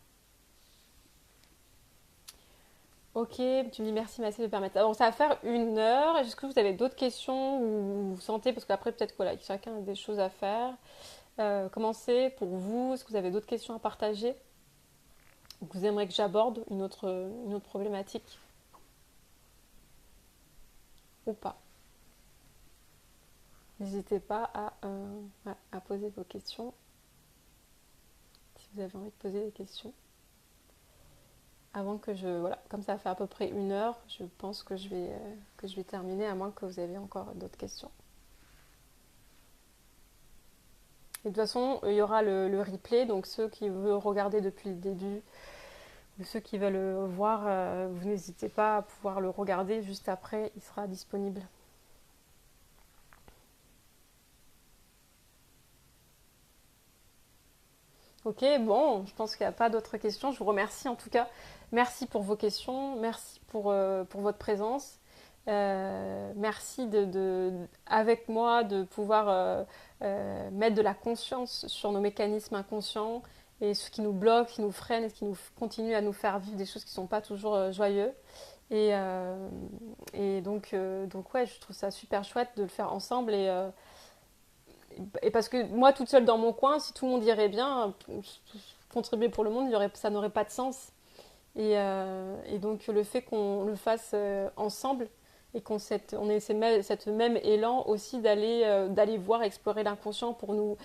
S1: Ok, tu me dis merci Mathilde de permettre. Alors ça va faire 1 heure. Est-ce que vous avez d'autres questions ou vous sentez, parce qu'après peut-être que voilà, chacun a des choses à faire. Comment c'est pour vous? Est-ce que vous avez d'autres questions à partager? Ou que vous aimeriez que j'aborde une autre problématique? ou pas. N'hésitez pas à poser vos questions si vous avez envie de poser des questions. Avant que voilà, comme ça fait à peu près 1 heure, je pense que je vais terminer, à moins que vous ayez encore d'autres questions. Et de toute façon, il y aura le replay, donc ceux qui veulent regarder depuis le début, ou ceux qui veulent voir, vous n'hésitez pas à pouvoir le regarder juste après, il sera disponible. Ok, bon, je pense qu'il n'y a pas d'autres questions. Je vous remercie en tout cas. Merci pour vos questions, merci pour votre présence. Merci avec moi de pouvoir mettre de la conscience sur nos mécanismes inconscients et ce qui nous bloque, qui nous freine et qui nous continue à nous faire vivre des choses qui ne sont pas toujours joyeuses. Et donc ouais, je trouve ça super chouette de le faire ensemble et parce que moi toute seule dans mon coin, si tout le monde irait bien, contribuer pour le monde, ça n'aurait pas de sens. Et donc le fait qu'on le fasse ensemble et on ait cette même élan aussi d'aller voir, explorer l'inconscient pour nous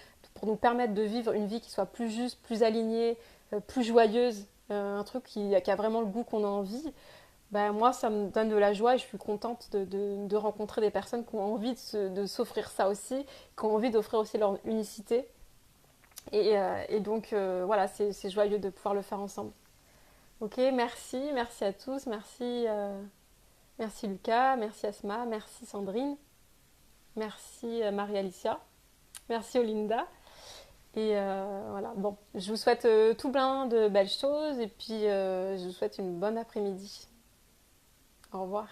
S1: permettre de vivre une vie qui soit plus juste, plus alignée, plus joyeuse, un truc qui a vraiment le goût qu'on a envie. Ben, moi, ça me donne de la joie et je suis contente de rencontrer des personnes qui ont envie de s'offrir ça aussi, qui ont envie d'offrir aussi leur unicité. Et donc, voilà, c'est joyeux de pouvoir le faire ensemble. Ok, merci à tous, merci Lucas, merci Asma, merci Sandrine, merci Marie-Alicia, merci Olinda. Et voilà, bon, je vous souhaite tout plein de belles choses et puis je vous souhaite une bonne après-midi. Au revoir.